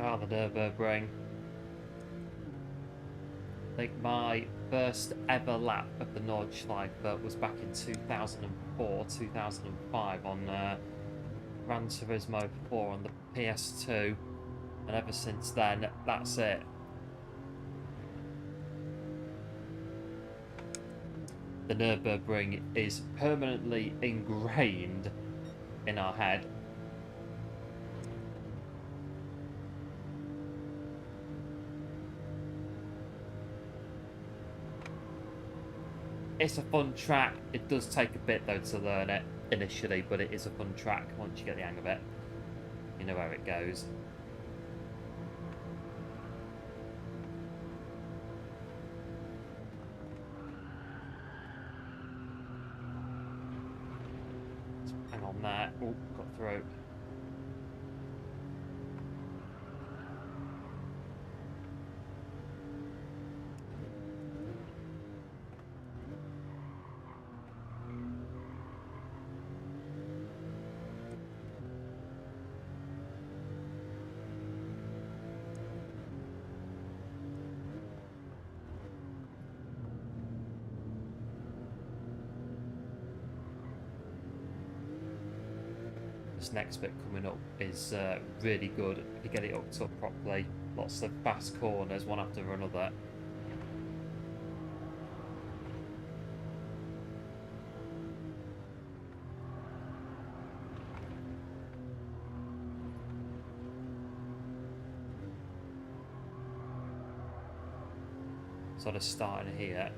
Ah, the Nürburgring. I think my first ever lap of the Nordschleife was back in 2004, 2005 on Gran Turismo 4 on the PS2. And ever since then, that's it. The Nürburgring is permanently ingrained in our head. It's a fun track. It does take a bit though to learn it initially, but it is a fun track once you get the hang of it. You know where it goes. Hang on there. Oh, got through. This next bit coming up is really good if you get it hooked up properly. Lots of fast corners, one after another. Sort of starting here.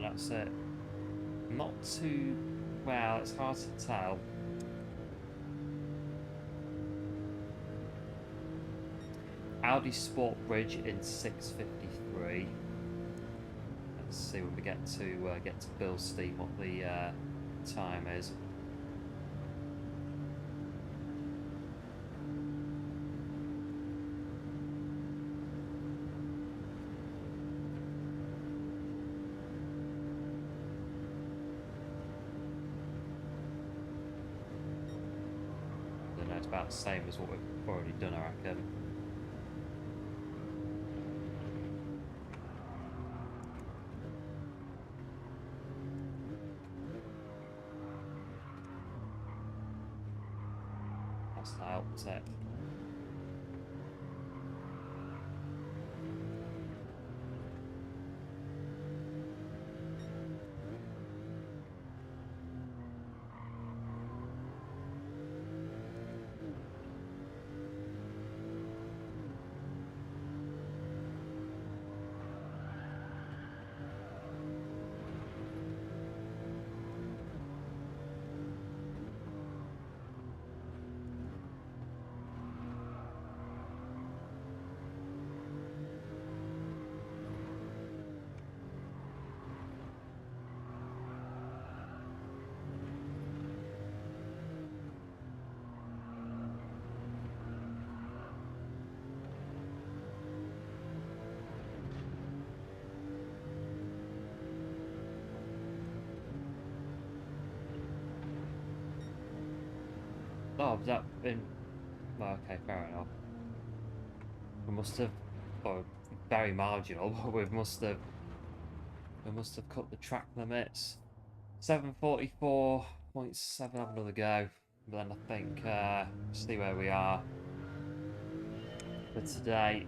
That's it. Not too well, it's hard to tell. Audi Sport Bridge in 6:53. Let's see when we get to Bilstein what the time is. About the same as what we've already done, I reckon. That's helped it. Oh, has that been... Well, okay, fair enough. We must have... Oh, very marginal, but we must have cut the track limits. 744.7, have another go. But then I think, see where we are for today.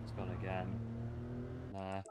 It's gone again. Nah.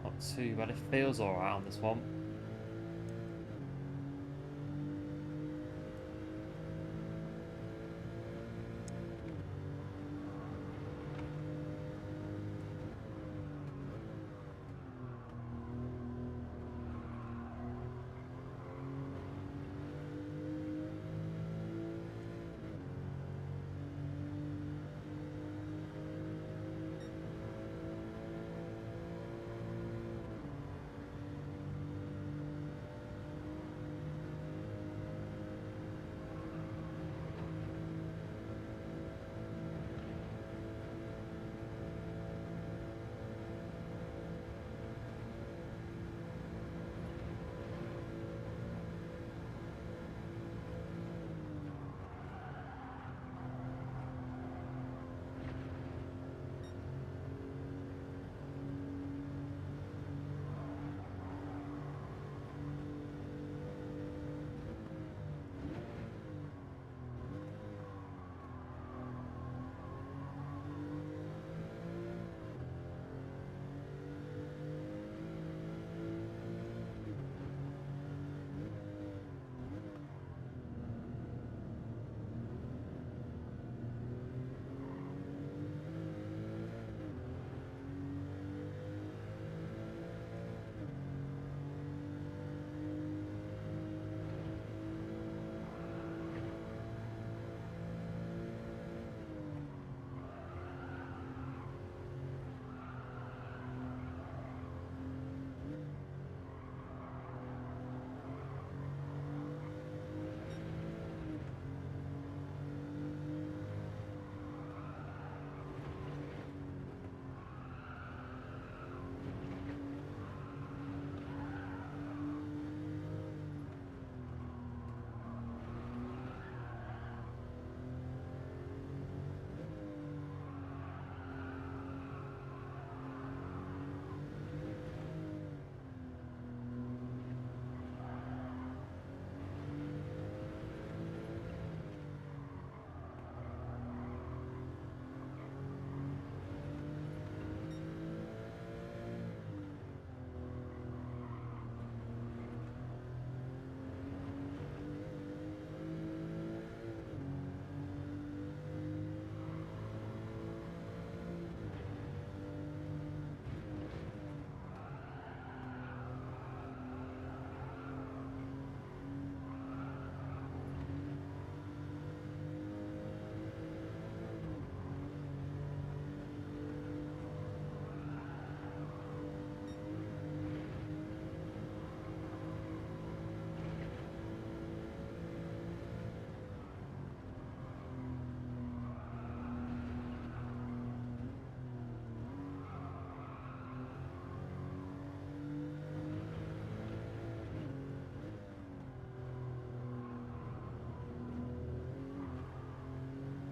Not too bad. It feels alright on this one.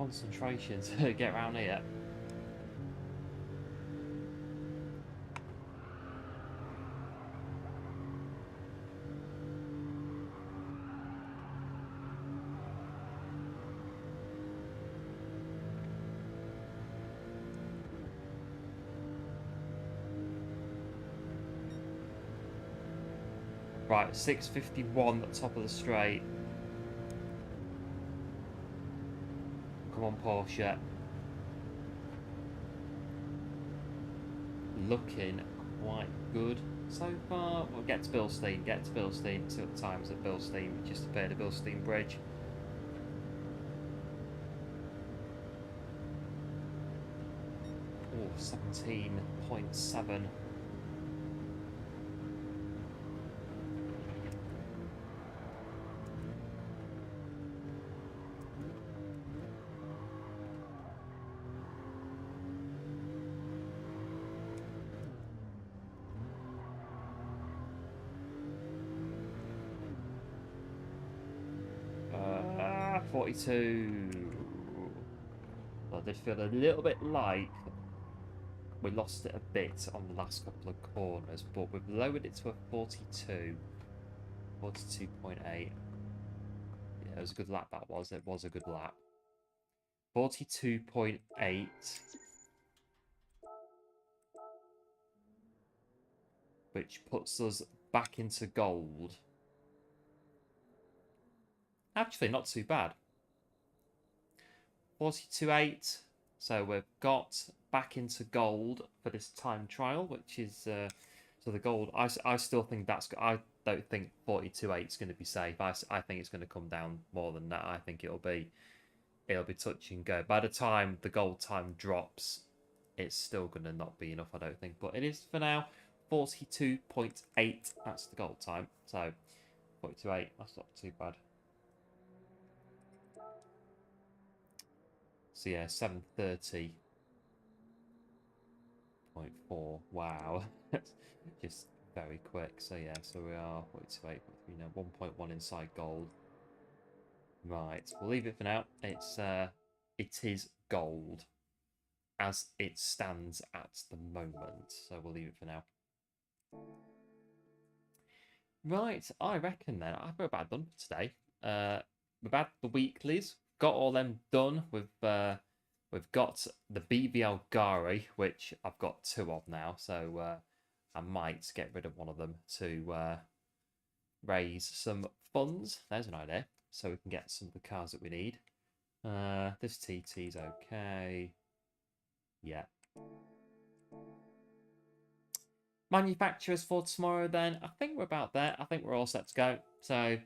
concentration to get around here. Right, 651 at the top of the straight. Come on, Porsche. Looking quite good so far. We'll get to Bilstein, see what the times at Bilstein. We just appeared at Bilstein Bridge. Oh, 17.7. Uh, 42. I did feel a little bit like we lost it a bit on the last couple of corners, but we've lowered it to a 42. 42.8. Yeah, it was a good lap, that was. It was a good lap. 42.8. Which puts us back into gold. Actually, not too bad. 42.8. So we've got back into gold for this time trial, which is so the gold. I still think that's. I don't think 42.8 is going to be safe. I think it's going to come down more than that. I think it'll be touch and go. By the time the gold time drops, it's still going to not be enough, I don't think. But it is for now. 42.8. That's the gold time. So 42.8. That's not too bad. So yeah, 730.4. Wow. Just very quick. So yeah, so we are 42.8, you know, 1.1 inside gold. Right, we'll leave it for now. It is gold as it stands at the moment. So we'll leave it for now. Right, I reckon then I think we're about done for today. We've had the weeklies, got all them done. We've got the BVL Gari, which I've got 2 of now, so I might get rid of one of them to raise some funds. There's an idea, so we can get some of the cars that we need. This TT's okay. Yeah. Manufacturers for tomorrow then. I think we're about there. I think we're all set to go. So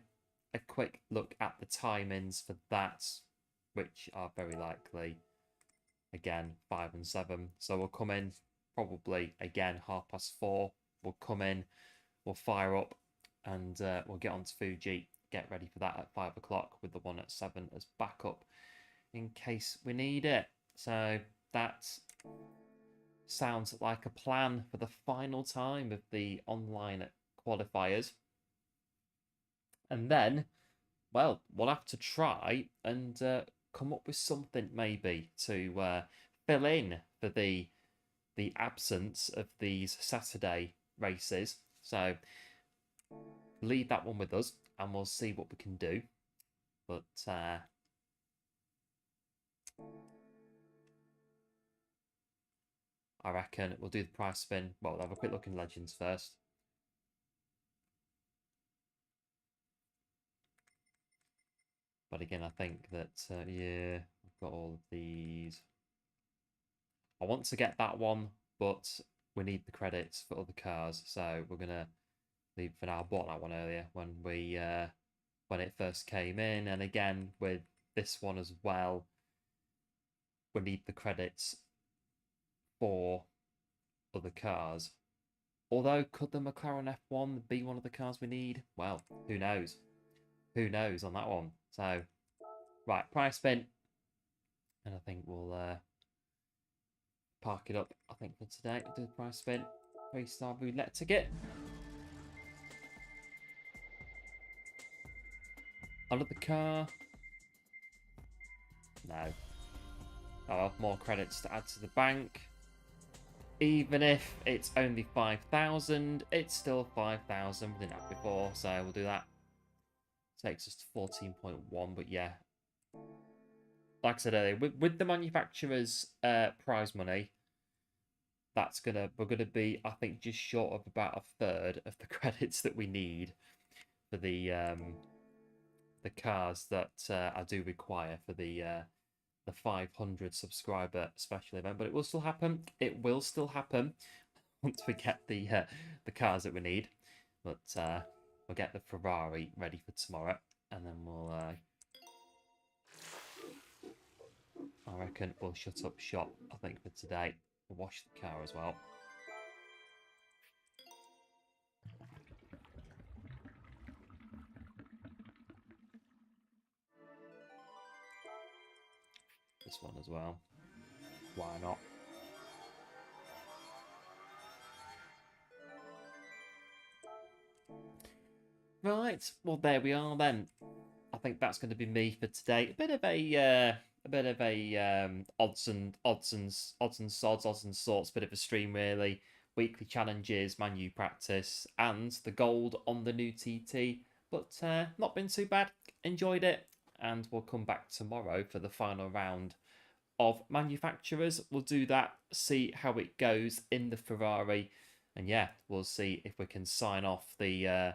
a quick look at the timings for that, which are very likely, again, 5 and 7. So we'll come in probably, again, 4:30. We'll come in, we'll fire up, and we'll get on to Fuji. Get ready for that at 5 o'clock with the one at 7 as backup in case we need it. So that sounds like a plan for the final time of the online qualifiers. And then, well, we'll have to try and come up with something maybe to fill in for the absence of these Saturday races. So leave that one with us and we'll see what we can do. But I reckon we'll do the price spin. Well, we'll have a quick look in Legends first. But again, I think that, yeah, I've got all of these. I want to get that one, but we need the credits for other cars. So we're going to leave for now. I bought that one earlier when it first came in. And again, with this one as well, we need the credits for other cars. Although, could the McLaren F1 be one of the cars we need? Well, who knows? Who knows on that one? So, right, price spin. And I think we'll park it up, I think, for today. We'll do the price spin. 3-star roulette ticket. Another car. No. Oh, more credits to add to the bank. Even if it's only 5,000, it's still 5,000. We didn't have before, so we'll do that. Takes us to 14.1, but yeah. Like I said earlier, with the manufacturer's prize money, we're gonna be, I think, just short of about a third of the credits that we need for the cars that I do require for the 500 subscriber special event. But it will still happen. It will still happen once we get the cars that we need. But we'll get the Ferrari ready for tomorrow, and then we'll. I reckon we'll shut up shop. I think for today, we'll wash the car as well. This one as well. Why not? Right. Well, there we are then. I think that's going to be me for today. A bit of a odds and sorts, bit of a stream really. Weekly challenges, manu practice, and the gold on the new TT. But not been too bad. Enjoyed it, and we'll come back tomorrow for the final round of manufacturers. We'll do that, see how it goes in the Ferrari, and yeah, we'll see if we can sign off the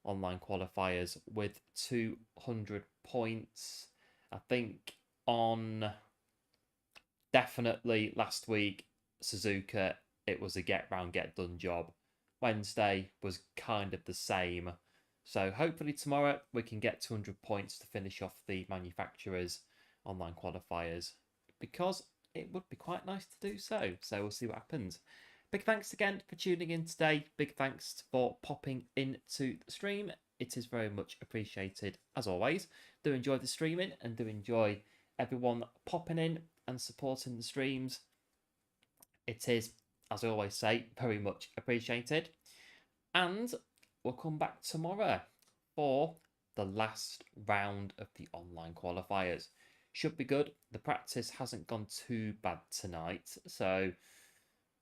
online qualifiers with 200 points. I think on definitely last week, Suzuka, it was a get round, get done job. Wednesday was kind of the same. So hopefully tomorrow we can get 200 points to finish off the manufacturers online qualifiers, because it would be quite nice to do so. So we'll see what happens. Big thanks again for tuning in today. Big thanks for popping into the stream. It is very much appreciated, as always. Do enjoy the streaming, and do enjoy everyone popping in and supporting the streams. It is, as I always say, very much appreciated. And we'll come back tomorrow for the last round of the online qualifiers. Should be good. The practice hasn't gone too bad tonight, so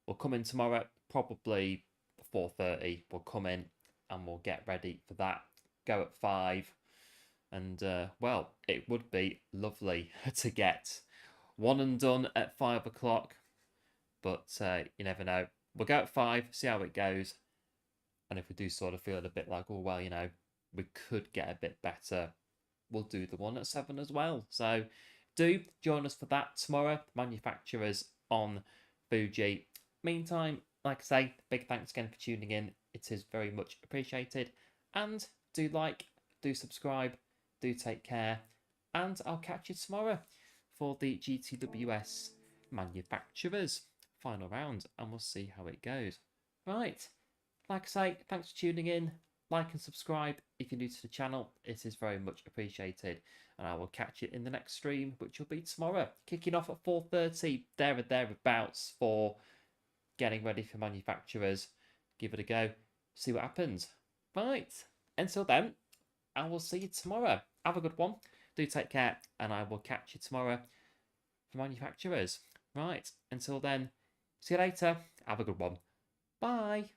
we'll come in tomorrow, probably 4:30. We'll come in and we'll get ready for that. Go at 5. And, well, it would be lovely to get one and done at 5 o'clock. But you never know. We'll go at 5, see how it goes. And if we do sort of feel a bit like, oh, well, you know, we could get a bit better, we'll do the one at 7 as well. So do join us for that tomorrow. Manufacturers on Fuji. Meantime, like I say, big thanks again for tuning in. It is very much appreciated. And do like, do subscribe, do take care. And I'll catch you tomorrow for the GTWS manufacturers final round. And we'll see how it goes. Right. Like I say, thanks for tuning in. Like and subscribe if you're new to the channel. It is very much appreciated. And I will catch you in the next stream, which will be tomorrow. Kicking off at 4:30, there or thereabouts, for getting ready for manufacturers. Give it a go. See what happens. Right. Until then, I will see you tomorrow. Have a good one. Do take care. And I will catch you tomorrow for manufacturers. Right. Until then, see you later. Have a good one. Bye.